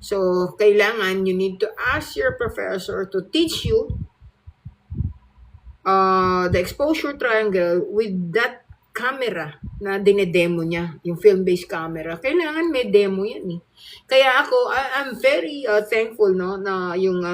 So, kailangan, you need to ask your professor to teach you the exposure triangle with that camera na dinedemo niya, yung film-based camera. Kailangan may demo yan eh. Kaya ako, I'm very thankful, no, na yung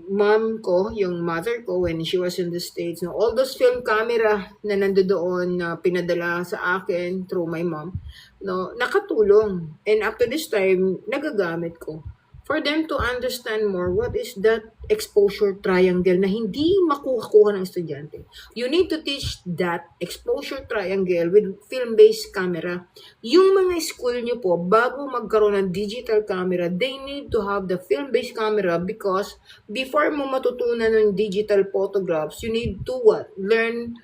mom ko, yung mother ko, when she was in the States, no, all those film camera na nandoon na pinadala sa akin through my mom, no, nakatulong. And up to this time, nagagamit ko. For them to understand more what is that exposure triangle na hindi makuha ng estudyante. You need to teach that exposure triangle with film-based camera. Yung mga school nyo po, bago magkaroon ng digital camera, they need to have the film-based camera because before mo matutunan ng digital photographs, you need to learn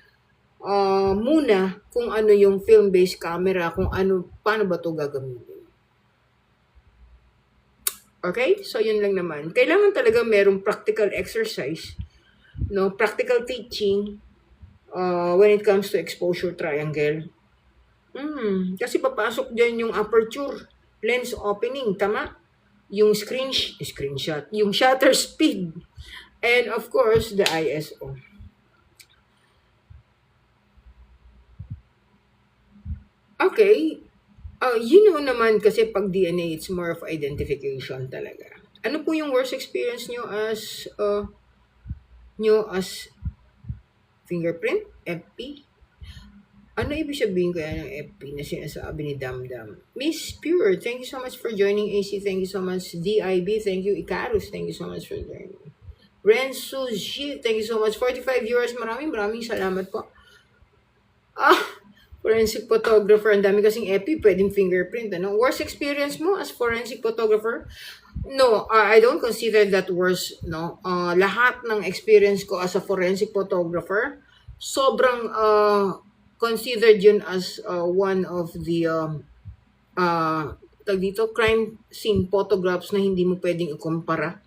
muna kung ano yung film-based camera, kung paano ba ito gagamitin. Okay? So, yun lang naman. Kailangan talaga merong practical exercise, no? Practical teaching when it comes to exposure triangle. Kasi papasok dyan yung aperture, lens opening, tama? Yung screenshot, yung shutter speed, and of course, the ISO. Okay. Naman kasi pag DNA, it's more of identification talaga. Ano po yung worst experience nyo as fingerprint, FP? Ano ibig sabihin kaya ng FP na sinasabi ni Damdam? Miss Pure, thank you so much for joining. AC, thank you so much. DIB, thank you. Icarus, thank you so much for joining. Renzo G, thank you so much. 45 viewers, maraming salamat po. Forensic photographer, ang dami kasing epi, pwedeng fingerprint. Worst experience mo as forensic photographer? No, I don't consider that worst. No, lahat ng experience ko as a forensic photographer, sobrang considered yun as one of the crime scene photographs na hindi mo pwedeng ikumpara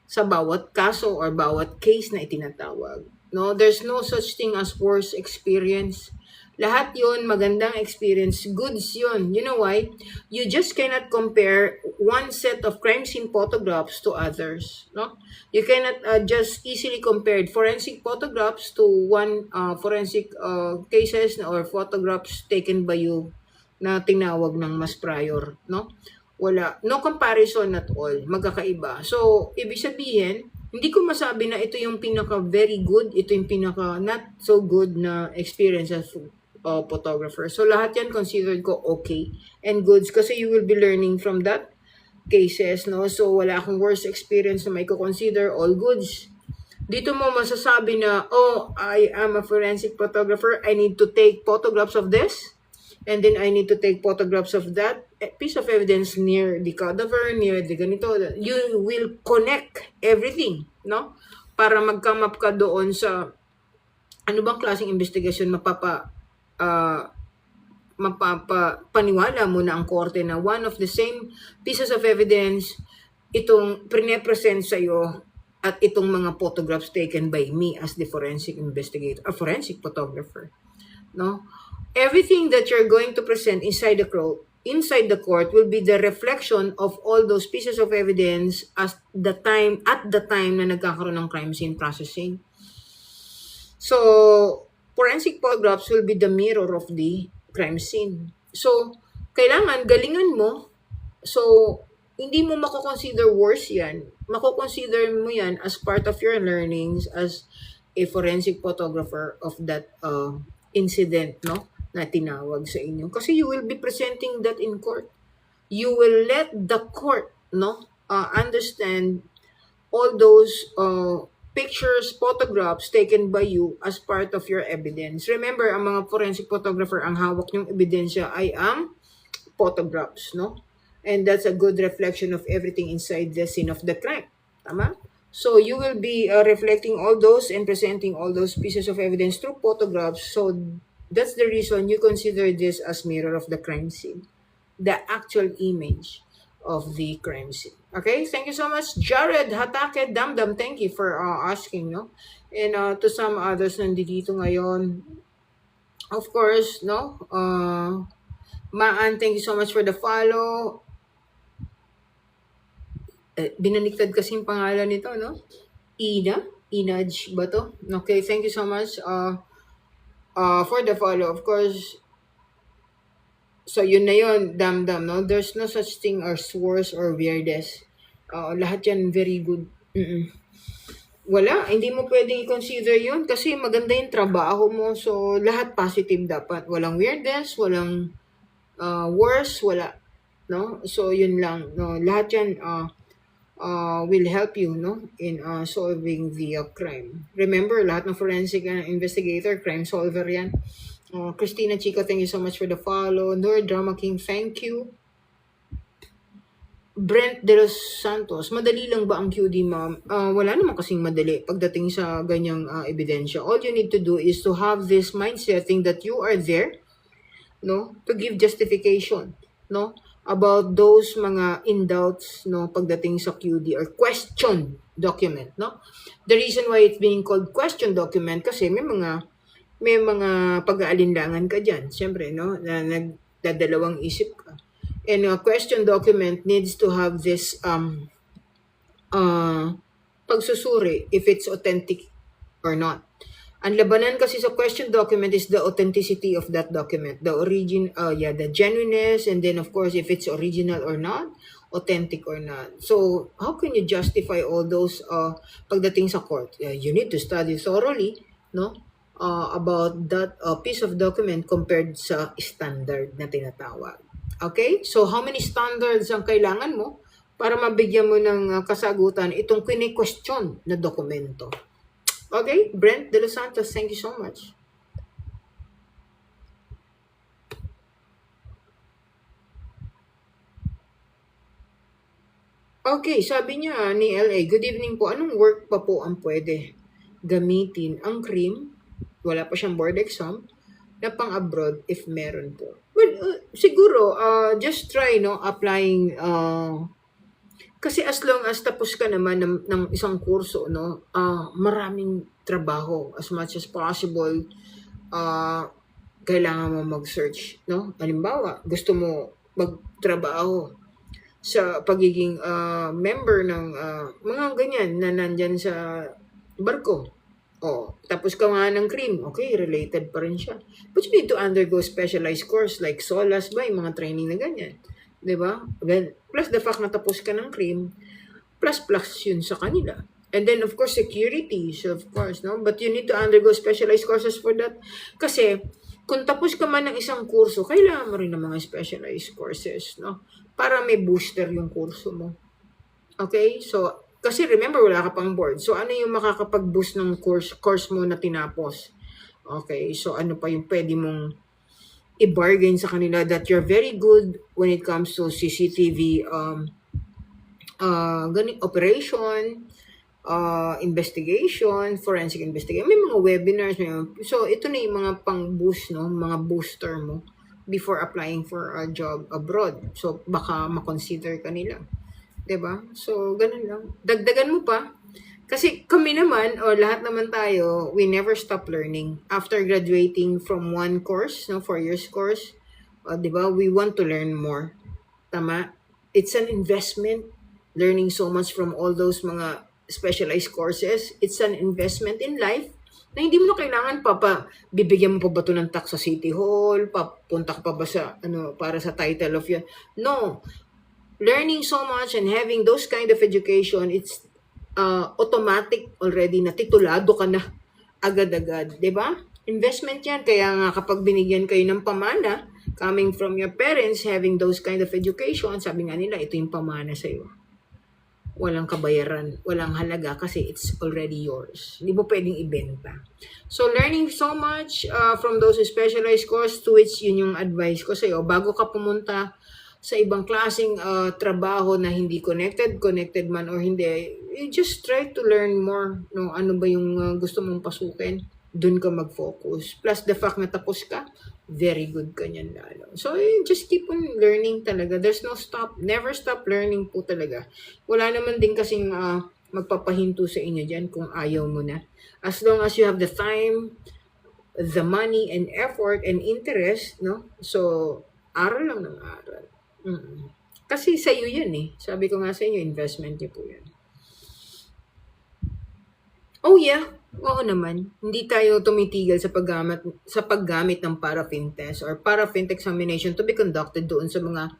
sa bawat kaso or bawat case na itinatawag. No, there's no such thing as worst experience. Lahat yun, magandang experience, goods yun. You know why? You just cannot compare one set of crime scene photographs to others. No? You cannot just easily compare forensic photographs to one forensic cases or photographs taken by you na tinawag ng mas prior. No? Wala. No comparison at all. Magkakaiba. So, ibig sabihin, hindi ko masabi na ito yung pinaka very good, ito yung pinaka not so good na experience as photographer. So, lahat yan considered ko okay and goods kasi you will be learning from that cases, no? So, wala akong worst experience na may consider all goods. Dito mo masasabi na, I am a forensic photographer. I need to take photographs of this and then I need to take photographs of that piece of evidence near the cadaver, near the ganito. You will connect everything, no? Para mag-come up ka doon sa ano bang klaseng investigation mapapaniwala mo na ang korte na one of the same pieces of evidence itong pre-present sa'yo at itong mga photographs taken by me as the forensic investigator, a forensic photographer, no? everything that you're going to present inside the court will be the reflection of all those pieces of evidence at the time na nagkakaroon ng crime scene processing. So, forensic polygraphs will be the mirror of the crime scene. So, kailangan galingan mo. So, hindi mo mako-consider worse yan. Mako-consider mo yan as part of your learnings as a forensic photographer of that incident, no? Na tinawag sa inyo. Kasi you will be presenting that in court. You will let the court, no? Understand all those pictures, photographs taken by you as part of your evidence. Remember, ang mga forensic photographer, ang hawak niyong ebidensya ay ang photographs, no? And that's a good reflection of everything inside the scene of the crime. Tama? So you will be reflecting all those and presenting all those pieces of evidence through photographs. So that's the reason you consider this as mirror of the crime scene. The actual image of the crime scene. Okay, thank you so much, Jared Hatake Damdam. Thank you for asking, no? And to some others nandito ngayon, of course, no? Maan, thank you so much for the follow. Binaliktad kasi yung pangalan nito, no? Inaj ba to? Okay, thank you so much for the follow. Of course, so yun na yun, damdam, no? There's no such thing as worse or weirdest. Lahat yan very good. Wala, hindi mo pwedeng i-consider yun kasi maganda yung trabaho mo. So, lahat positive dapat. Walang weirdest, walang worse, wala. No? So, yun lang. No? Lahat yan will help you, no, in solving the crime. Remember, lahat ng forensic investigator, crime solver yan. Christina Chico, thank you so much for the follow. Noor Drama King, thank you. Brent De Los Santos, madali lang ba ang QD, ma'am? Wala naman kasing madali pagdating sa ganyang ebidensya. All you need to do is to have this mindset that you are there, no, to give justification, no, about those mga in-doubts, no, pagdating sa QD or question document, no? The reason why it's being called question document kasi may mga pag-aalinlangan ka dyan, siyempre, no, na nagdadalawang isip ka. And a question document needs to have this pagsusuri if it's authentic or not. Ang labanan kasi sa question document is the authenticity of that document, the genuineness, and then of course if it's original or not, authentic or not. So how can you justify all those pagdating sa court? You need to study thoroughly, no, about that piece of document compared sa standard na tinatawag. Okay? So how many standards ang kailangan mo para mabigyan mo ng kasagutan itong kini-question na dokumento? Okay, Brent De Los Santos, thank you so much. Okay, sabi niya ni LA, good evening po. Anong work pa po ang pwede gamitin ang CRIM? Wala pa siyang board exam na pang-abroad if meron po. Well, siguro, just try, no, applying kasi as long as tapos ka naman ng isang kurso, no, maraming trabaho as much as possible. Kailangan mo mag-search, no? Halimbawa, gusto mo magtrabaho sa pagiging member ng mga ganyan na nandyan sa barko. Tapos ka nga ng CRIM, okay, related pa rin siya. But you need to undergo specialized course like SOLAS ba, yung mga training na ganyan. Diba? Plus the fact na tapos ka ng CRIM, plus yun sa kanila. And then, of course, securities, of course, no? But you need to undergo specialized courses for that. Kasi, kung tapos ka man ng isang kurso, kailangan mo rin ng mga specialized courses, no? Para may booster yung kurso mo. Okay? So, kasi remember, wala ka pang board. So, ano yung makakapag-boost ng course mo na tinapos? Okay? So, ano pa yung pwede mong i-bargain sa kanila that you're very good when it comes to CCTV operation, investigation, forensic investigation. May mga webinars. So, ito na yung mga pang-boost, no? Mga booster mo before applying for a job abroad. So, baka makonsider ka nila. Diba? So, ganun lang. Dagdagan mo pa. Kasi kami naman, or lahat naman tayo, we never stop learning. After graduating from one course, no, 4 years course, di ba, we want to learn more. Tama? It's an investment. Learning so much from all those mga specialized courses. It's an investment in life na hindi mo na kailangan bibigyan mo pa ba ito ng tax sa City Hall, papunta ka pa ba sa, para sa title of yan. No. Learning so much and having those kind of education, it's automatic already na titulado ka na agad-agad, 'di ba? Investment 'yan, kaya nga kapag binigyan kayo ng pamana coming from your parents having those kind of education, sabi nga nila ito yung pamana sa iyo. Walang kabayaran, walang halaga kasi it's already yours. Hindi mo pwedeng ibenta. So learning so much from those specialized course, to which yun yung advice ko sa iyo bago ka pumunta sa ibang klaseng trabaho na hindi connected man or hindi, you just try to learn more. No, ano ba yung gusto mong pasukin? Doon ka mag-focus. Plus the fact na tapos ka, very good ka niyan lalo. So, just keep on learning talaga. There's no stop. Never stop learning po talaga. Wala naman din kasing magpapahinto sa inyo dyan kung ayaw mo na. As long as you have the time, the money, and effort, and interest, no? So, aral lang ng aral. Kasi sa iyo yan eh. Sabi ko nga sa inyo, investment niyo po yan. Oh yeah, oo naman. Hindi tayo tumitigil sa paggamit ng paraffin test or paraffin examination to be conducted doon sa mga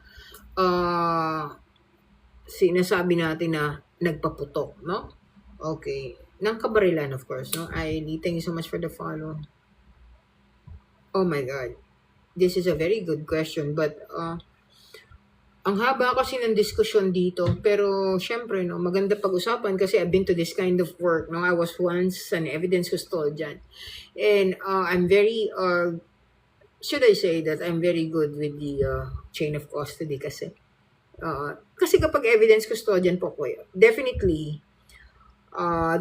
sinasabi natin na nagpaputok, no? Okay. Ng kabarilan, of course, no? Thank you so much for the follow. Oh my God. This is a very good question, but ang haba kasi ng diskusyon dito, pero syempre, no, maganda pag-usapan kasi I've been to this kind of work. No? I was once an evidence custodian. And I'm very, should I say that I'm very good with the chain of custody kasi. Kasi kapag evidence custodian po ko, definitely,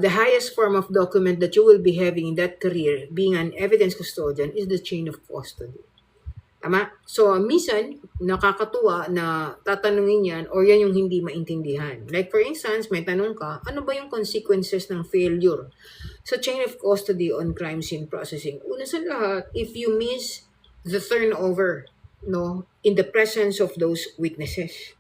the highest form of document that you will be having in that career, being an evidence custodian, is the chain of custody. Tama? So, minsan, nakakatuwa na tatanungin yan or yan yung hindi maintindihan. Like for instance, may tanong ka, ano ba yung consequences ng failure sa chain of custody on crime scene processing? Una sa lahat, if you miss the turnover, no, in the presence of those witnesses.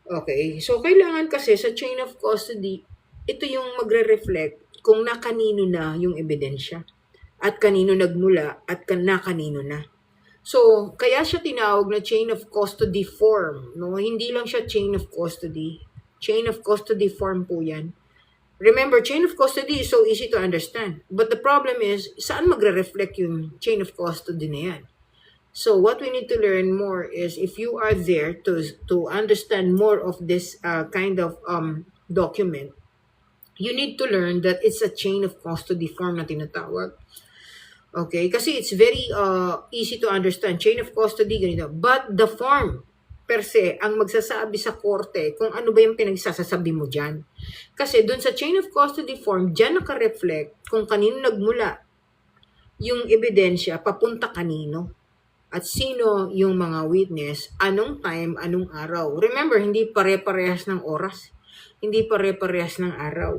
Okay? So, kailangan kasi sa chain of custody, ito yung magre-reflect kung na kanino na yung ebidensya at kanino nagmula at na kanino na. So, kaya siya tinawag na chain of custody form. No? Hindi lang siya chain of custody. Chain of custody form po yan. Remember, chain of custody is so easy to understand. But the problem is, saan magre-reflect yung chain of custody na yan? So, what we need to learn more is if you are there to understand more of this kind of document, you need to learn that it's a chain of custody form na tinatawag. Okay? Kasi it's very easy to understand. Chain of custody, ganito. But the form, per se, ang magsasabi sa korte kung ano ba yung pinagsasasabi mo dyan. Kasi dun sa chain of custody form, dyan naka-reflect kung kanino nagmula yung ebidensya, papunta kanino. At sino yung mga witness, anong time, anong araw. Remember, hindi pare-parehas ng oras. Hindi pare-parehas ng araw.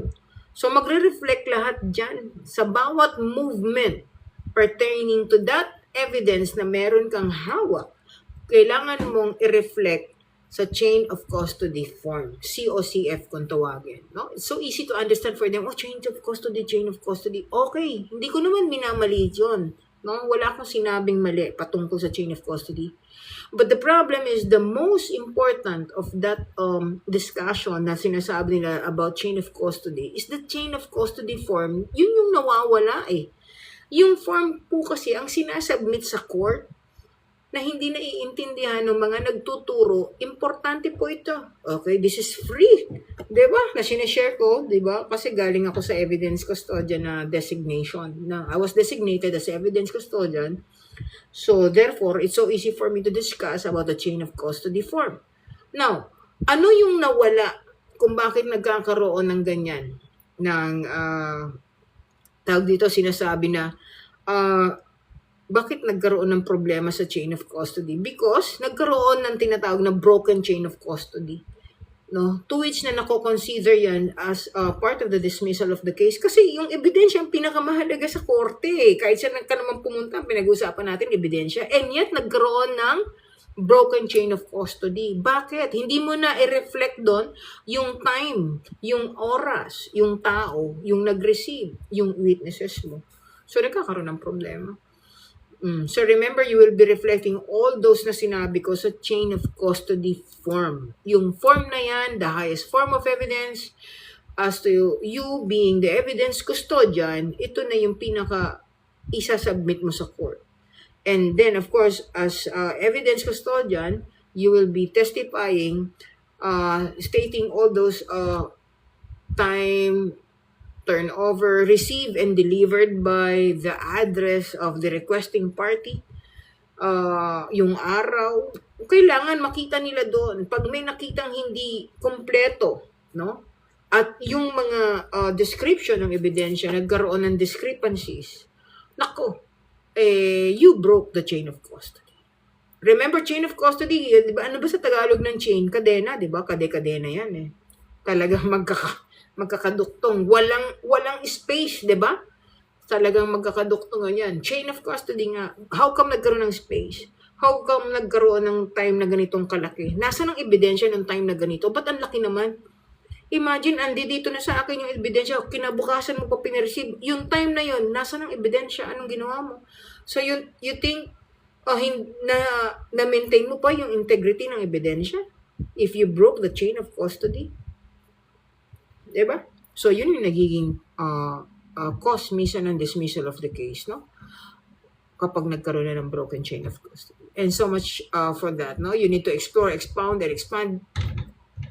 So, magre-reflect lahat dyan sa bawat movement pertaining to that evidence na meron kang hawak, kailangan mong i-reflect sa chain of custody form, COCF kung tawagin. No? It's so easy to understand for them, chain of custody. Okay, hindi ko naman minamali yun. No? Wala akong sinabing mali patungkol sa chain of custody. But the problem is, the most important of that discussion na sinasabi nila about chain of custody is the chain of custody form, yun yung nawawala eh. Yung form po kasi ang sinasubmit sa court na hindi naiintindihan ng mga nagtuturo, importante po ito. Okay, this is free. Diba? Na sinashare ko, diba? Kasi galing ako sa evidence custodian na designation. I was designated as evidence custodian. So, therefore, it's so easy for me to discuss about the chain of custody form. Now, ano yung nawala kung bakit nagkakaroon ng ganyan? Tawag dito, sinasabi na, bakit nagkaroon ng problema sa chain of custody? Because nagkaroon ng tinatawag na broken chain of custody. no, to which na nako-consider yan as part of the dismissal of the case. Kasi yung ebidensya ang pinakamahalaga sa korte. Kahit saan ka naman pumunta, pinag-usapan natin ebidensya. And yet, nagkaroon ng broken chain of custody. Bakit? Hindi mo na i-reflect doon yung time, yung oras, yung tao, yung nag-receive, yung witnesses mo. So, nagkakaroon ng problema. So remember, you will be reflecting all those na sinabi ko sa chain of custody form. Yung form na yan, the highest form of evidence, as to you being the evidence custodian, ito na yung pinaka isa-submit mo sa court. And then, of course, as evidence custodian, you will be testifying, stating all those time, turnover, received and delivered by the address of the requesting party, yung araw. Kailangan makita nila doon. Pag may nakitang hindi kompleto, no? At yung mga description ng ebidensya, nagkaroon ng discrepancies, nako, you broke the chain of custody. Remember, chain of custody, di ba? Ano ba sa Tagalog ng chain? Kadena, di ba? Kade-kadena yan eh. Talagang magkakaduktong. Walang space, di ba? Talagang magkakaduktungan yan. Chain of custody nga. How come nagkaroon ng space? How come nagkaroon ng time na ganitong kalaki? Nasaan ang ebidensya ng time na ganito? Ba't ang laki naman? Imagine, dito na sa akin yung ebidensya. Kinabukasan mo pa pinareceive. Yung time na yun, nasaan ang ebidensya? Anong ginawa mo? So, you think na-maintain mo pa yung integrity ng ebidensya? If you broke the chain of custody? Diba? So, yun yung nagiging cause minsan ng dismissal of the case, no? Kapag nagkaroon na ng broken chain of custody. And so much for that, no? You need to explore, expound, and expand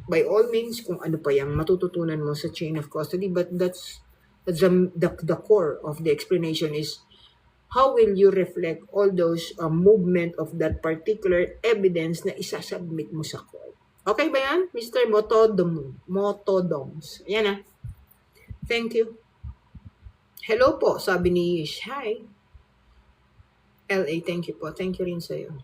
by all means kung ano pa yung matututunan mo sa chain of custody. But that's the core of the explanation is how will you reflect all those movement of that particular evidence na isasubmit mo sa court. Okay ba yan? Mr. Motodoms. Yan na. Thank you. Hello po, sabi ni Yish. Hi. LA, thank you po. Thank you rin sa'yo.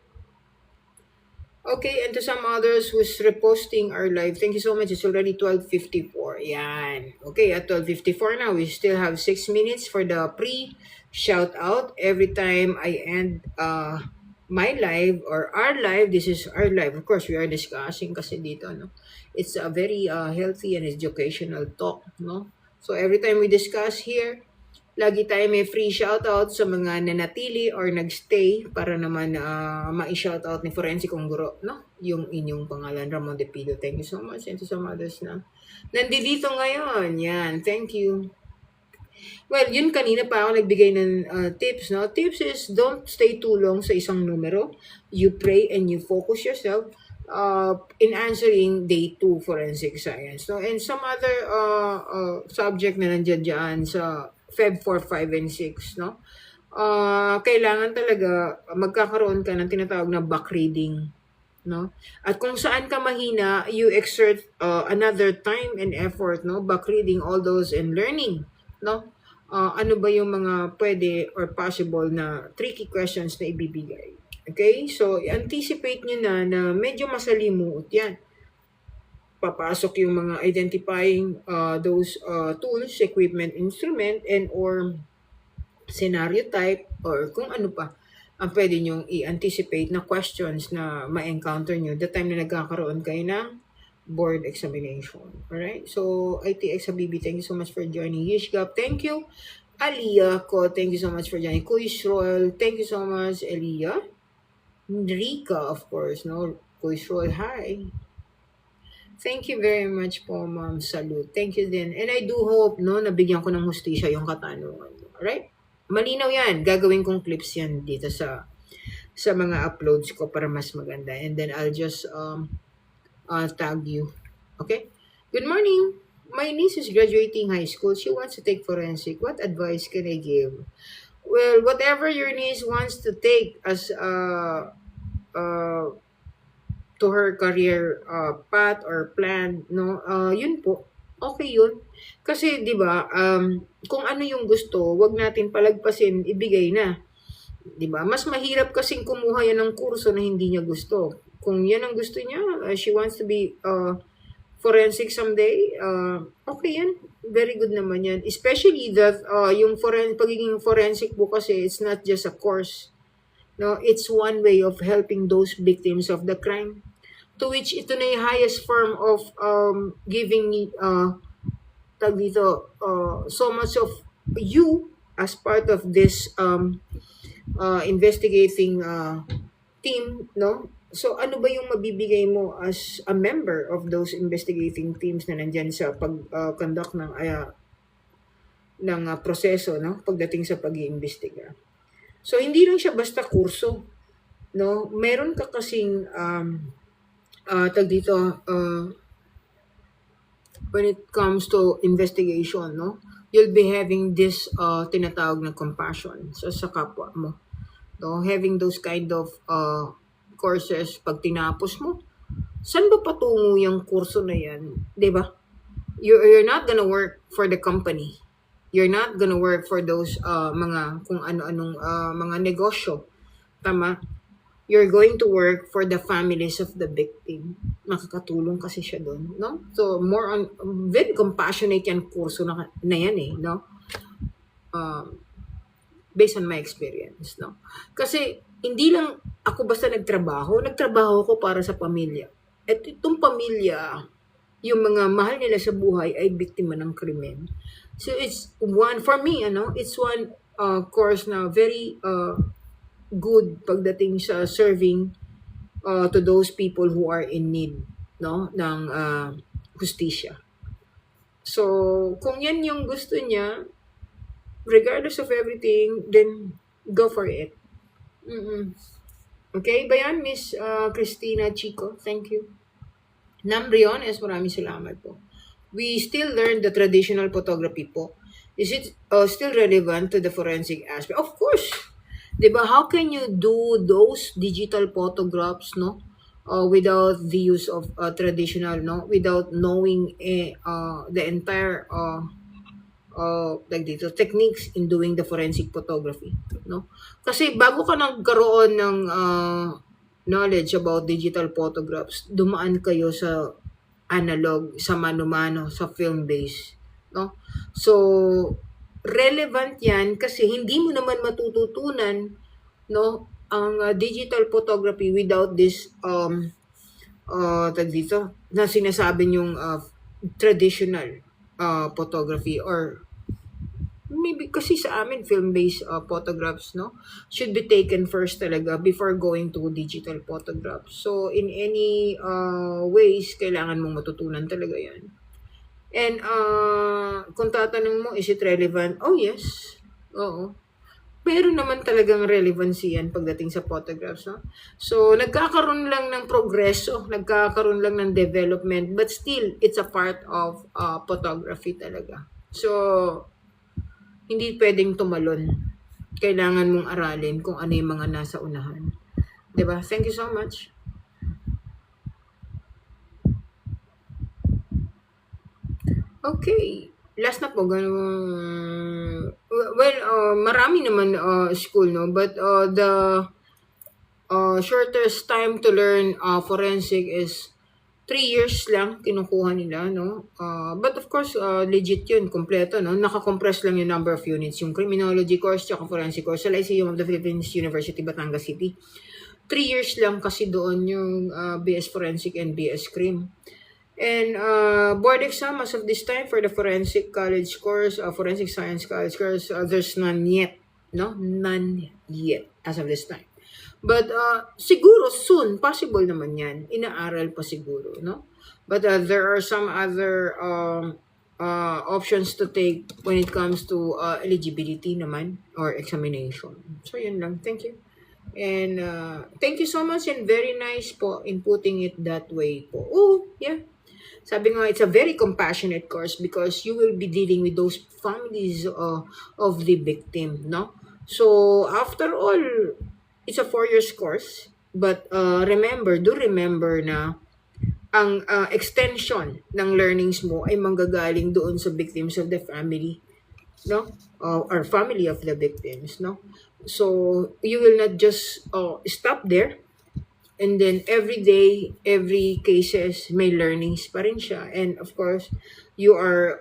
Okay, and to some others who's reposting our live, thank you so much. It's already 12:54. Yan. Okay, at 12:54 now, we still have 6 minutes for the pre-shout-out. Every time I end my live or our live, this is our live. Of course, we are discussing kasi dito, no? It's a very healthy and educational talk, no? So, every time we discuss here, lagi tayo may free shoutout sa mga nanatili or nagstay para naman ma-shoutout ni Forensic Guro, no? Yung inyong pangalan, Ramon De Pido. Thank you so much. And to some others na nandito ngayon. Yan. Thank you. Well, yun kanina pa ako nagbigay ng tips, no? Tips is don't stay too long sa isang numero. You pray and you focus yourself in answering day 2 forensic science, no? And some other subject na nandiyan dyan sa Feb 4, 5, and 6, no? Kailangan talaga magkakaroon ka ng tinatawag na back reading, no? At kung saan ka mahina, you exert another time and effort, no? Back reading all those and learning, no? Ano ba yung mga pwede or possible na tricky questions na ibibigay. Okay? So, anticipate nyo na medyo masalimuot yan. Papasok yung mga identifying those tools, equipment, instrument, and or scenario type, or kung ano pa ang pwede nyong i-anticipate na questions na ma-encounter nyo the time na nagkakaroon kayo ng board examination. Alright? So, ITX Habibi, thank you so much for joining. Yishgap, thank you. Aliyah ko, thank you so much for joining. Kuish Royal, thank you so much. Aliyah. Rika, of course, no? Kuish Royal, hi. Thank you very much po, Ma'am. Salute. Thank you din. And I do hope, no, nabigyan ko ng hustisya yung katanungan. Alright? Malinaw yan. Gagawin kong clips yan dito sa mga uploads ko para mas maganda. And then I'll just tag you. Okay? Good morning. My niece is graduating high school. She wants to take forensic. What advice can I give? Well, whatever your niece wants to take as to her career path or plan, no, yun po, okay yun. Kasi, di ba, kung ano yung gusto, wag natin palagpasin, ibigay na. Di ba? Mas mahirap kasing kumuha yan ng kurso na hindi niya gusto. Kung yan ang gusto niya, she wants to be forensic someday, okay yan. Very good naman yan. Especially that yung pagiging forensic po kasi it's not just a course. No, it's one way of helping those victims of the crime. To which ito na yung highest form of giving so much of you as part of this investigating team, no? So, ano ba yung mabibigay mo as a member of those investigating teams na nandyan sa pag-conduct ng proseso, no? Pagdating sa pag-iimbestiga. So, hindi lang siya basta kurso, no? Meron ka kasing, when it comes to investigation, no? You'll be having this tinatawag na compassion sa kapwa mo. No? Having those kind of courses, pag tinapos mo, saan ba patungo yung kurso na yan? Diba? You're not gonna work for the company. You're not gonna work for those mga kung ano-anong mga negosyo. Tama? You're going to work for the families of the victim. Makakatulong kasi siya doon, no? So, more on, very compassionate yan kurso na yan eh, no? Based on my experience, no? Kasi, hindi lang ako basta nagtrabaho ako para sa pamilya. At itong pamilya, yung mga mahal nila sa buhay ay biktima ng krimen. So, it's one, for me, it's one course na very good pagdating sa serving to those people who are in need, no, ng hustisya. So, kung yan yung gusto niya, regardless of everything, then go for it. Okay, ba yan, Miss Christina Chico? Thank you. Nambriones, maraming salamat po. We still learn the traditional photography po. Is it still relevant to the forensic aspect? Of course. Diba, how can you do those digital photographs, no? Without the use of traditional, no? Without knowing the entire techniques in doing the forensic photography, no? Kasi bago ka nagkaroon ng knowledge about digital photographs, dumaan kayo sa analog, sa mano-mano, sa film-based, no? So, relevant yan kasi hindi mo naman matututunan, no, ang digital photography without this na sinasabi yung traditional photography, or maybe kasi sa amin film-based photographs, no, should be taken first talaga before going to digital photographs. So in any ways kailangan mong matutunan talaga yan. And kung tatanong mo, is it relevant? Oh yes, oo. Pero naman talagang relevancy yan pagdating sa photographs, no? So, nagkakaroon lang ng progreso, nagkakaroon lang ng development, but still, it's a part of photography talaga. So, hindi pwedeng tumalon. Kailangan mong aralin kung ano yung mga nasa unahan. Diba? Thank you so much. Okay. Last na po, marami naman school, no? But the shortest time to learn forensic is 3 years lang kinukuha nila, no? But of course, legit yun, kompleto, no? Nakakompress lang yung number of units. Yung criminology course, tsaka forensic course sa Lyceum of the Philippines University, Batangas City. 3 years lang kasi doon yung BS Forensic and BS Crim. And board exam as of this time for the forensic college course, forensic science college course, there's none yet, no? None yet as of this time. But siguro soon, possible naman yan. Inaaral pa siguro, no? But there are some other options to take when it comes to eligibility naman or examination. So yun lang. Thank you. And thank you so much, and very nice po in putting it that way po. Oh, yeah. Sabi nga, it's a very compassionate course because you will be dealing with those families of the victim, no? So, after all, it's a 4 years course. But remember na ang extension ng learnings mo ay manggagaling doon sa victims of the family, no? Or family of the victims, no? So, you will not just stop there. And then every day, every cases, may learnings pa rin siya. And of course, you are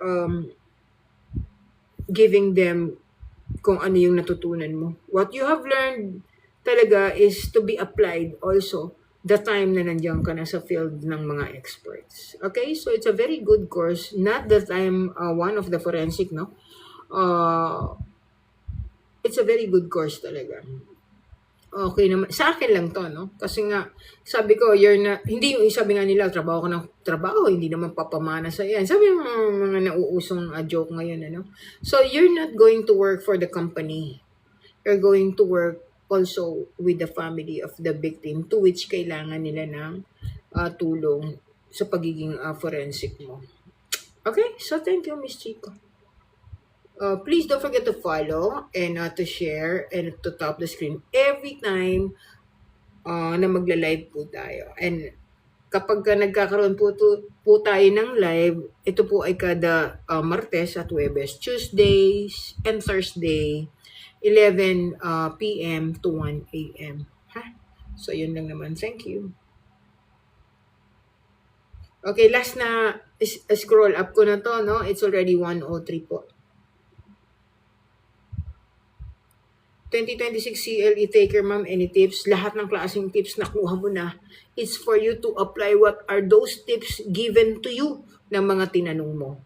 giving them kung ano yung natutunan mo. What you have learned talaga is to be applied also the time na nandiyan ka na sa field ng mga experts. Okay? So it's a very good course. Not that I'm one of the forensic, no? It's a very good course talaga. Okay naman. Sa akin lang to, no? Kasi nga, sabi ko, hindi yung sabi nga nila, trabaho ka ng trabaho, hindi naman papamana sa yan. Sabi yung mga nauusong joke ngayon, ano? So, you're not going to work for the company. You're going to work also with the family of the victim to which kailangan nila ng tulong sa pagiging forensic mo. Okay? So, thank you, Miss Chico. Please don't forget to follow and to share and to tap the screen every time na magla-live po tayo. And kapag nagkakaroon po tayo ng live, ito po ay kada Martes at Huwebes, Tuesdays and Thursday, 11 p.m. to 1 a.m. Ha? So, yun lang naman. Thank you. Okay, last na scroll up ko na to, no? It's already 1:03 po. 2026 CLE taker, ma'am, any tips? Lahat ng klaseng tips na kuha mo na, it's for you to apply what are those tips given to you ng mga tinanong mo.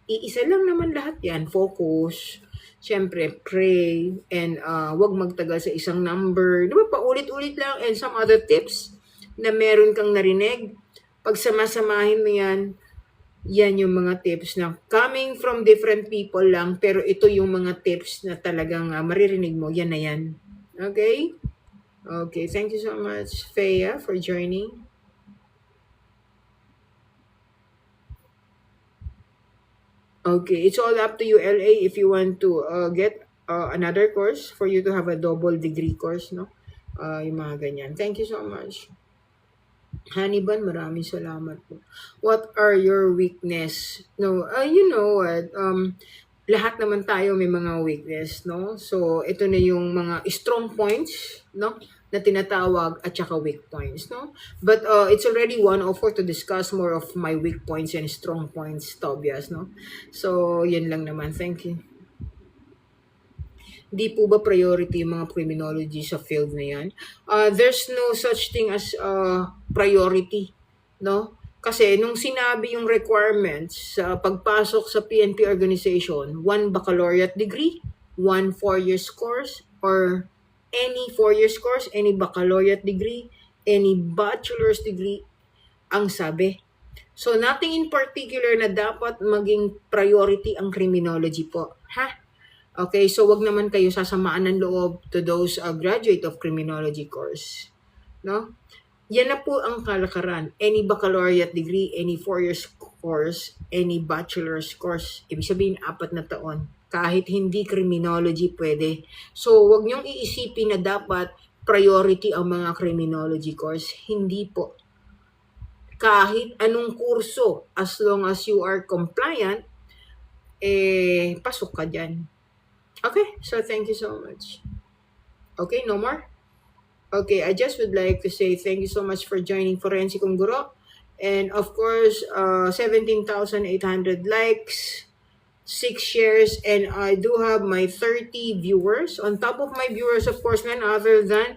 Iisa lang naman lahat yan. Focus, syempre, pray, and wag magtagal sa isang number. Di ba, paulit-ulit lang, and some other tips na meron kang narinig. Pag samasamahin mo yan, yan yung mga tips na coming from different people lang, pero ito yung mga tips na talagang maririnig mo, yan na yan. Okay? Okay, thank you so much, Feya, for joining. Okay, it's all up to you, LA, if you want to get another course for you to have a double degree course, no? Yung mga ganyan. Thank you so much. Haniban, maraming salamat po. What are your weakness? No, you know what? Lahat naman tayo may mga weakness, no? So, ito na yung mga strong points, no? Na tinatawag at saka weak points, no? But it's already 1:04 to discuss more of my weak points and strong points, Tobias, no? So, yun lang naman. Thank you. Di po ba priority yung mga criminology sa field na yan? There's no such thing as priority, no? Kasi nung sinabi yung requirements sa pagpasok sa PNP organization, 1 baccalaureate degree, 1 4-year course, or any 4-year course, any baccalaureate degree, any bachelor's degree, ang sabi. So, nothing in particular na dapat maging priority ang criminology po. Ha? Okay, so wag naman kayo sasamaan ng loob to those graduate of criminology course. No? Yan na po ang kalakaran. Any baccalaureate degree, any 4-year course, any bachelor's course. Ibig sabihin, 4 na taon. Kahit hindi criminology, pwede. So, wag niyong iisipin na dapat priority ang mga criminology course. Hindi po. Kahit anong kurso, as long as you are compliant, pasok ka dyan. Okay, so thank you so much. Okay, no more? Okay, I just would like to say thank you so much for joining Forensic Guro. And of course, 17,800 likes, 6 shares, and I do have my 30 viewers. On top of my viewers, of course, none other than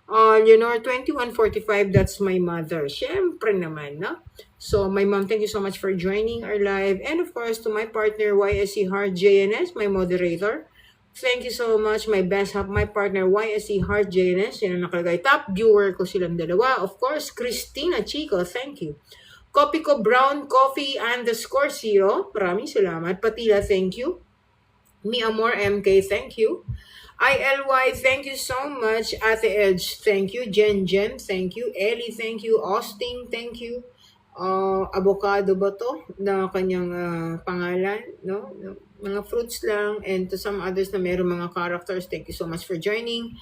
Leonor 2145, that's my mother. Syempre naman, no? So, my mom, thank you so much for joining our live. And of course, to my partner, YSC Heart JNS, my moderator. Thank you so much, my best half, my partner, YSC Heart JNS. Yan ang nakalagay. Top viewer ko silang dalawa. Of course, Christina Chico, thank you. Copy ko, Brown Coffee _0. Maraming salamat. Patila, thank you. Mi Amor MK, thank you. ILY, thank you so much. Ate Edge, thank you. Jen, thank you. Ellie, thank you. Austin, thank you. Avocado ba to na kanyang pangalan, no? Mga fruits lang, and to some others na meron mga characters. Thank you so much for joining.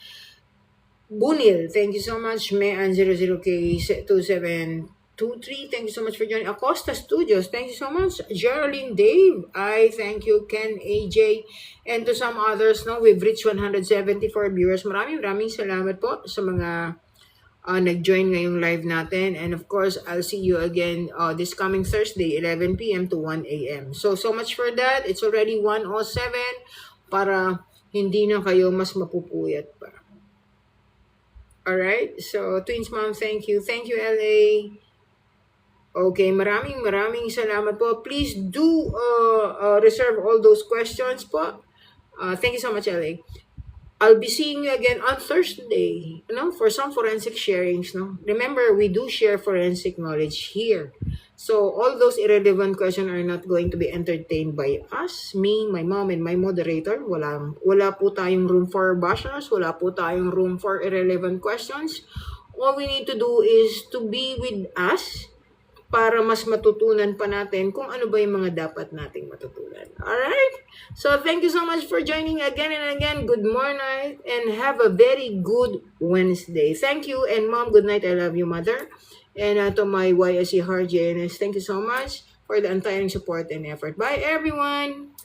Bunil, thank you so much. Mean 00K2723, thank you so much for joining. Acosta Studios, thank you so much. Geraldine Dave, I thank you. Ken AJ, and to some others, no, we've reached 174 viewers. Maraming salamat po sa mga nag-join ngayong live natin. And of course, I'll see you again this coming Thursday, 11 p.m. to 1 a.m. So much for that. It's already 1:07 para hindi na kayo mas mapupuyat pa. Alright? So, Twins Mom, thank you. Thank you, LA. Okay, maraming salamat po. Please do reserve all those questions po. Thank you so much, LA. I'll be seeing you again on Thursday, for some forensic sharings, Remember, we do share forensic knowledge here. So, all those irrelevant questions are not going to be entertained by us, me, my mom, and my moderator. Wala po tayong room for bashers. Wala po tayong room for irrelevant questions. All we need to do is to be with us para mas matutunan pa natin kung ano ba yung mga dapat nating matutunan. Alright? So, thank you so much for joining again and again. Good morning and have a very good Wednesday. Thank you, and Mom, good night. I love you, Mother. And to my YSC Heart JNS, thank you so much for the untiring support and effort. Bye, everyone!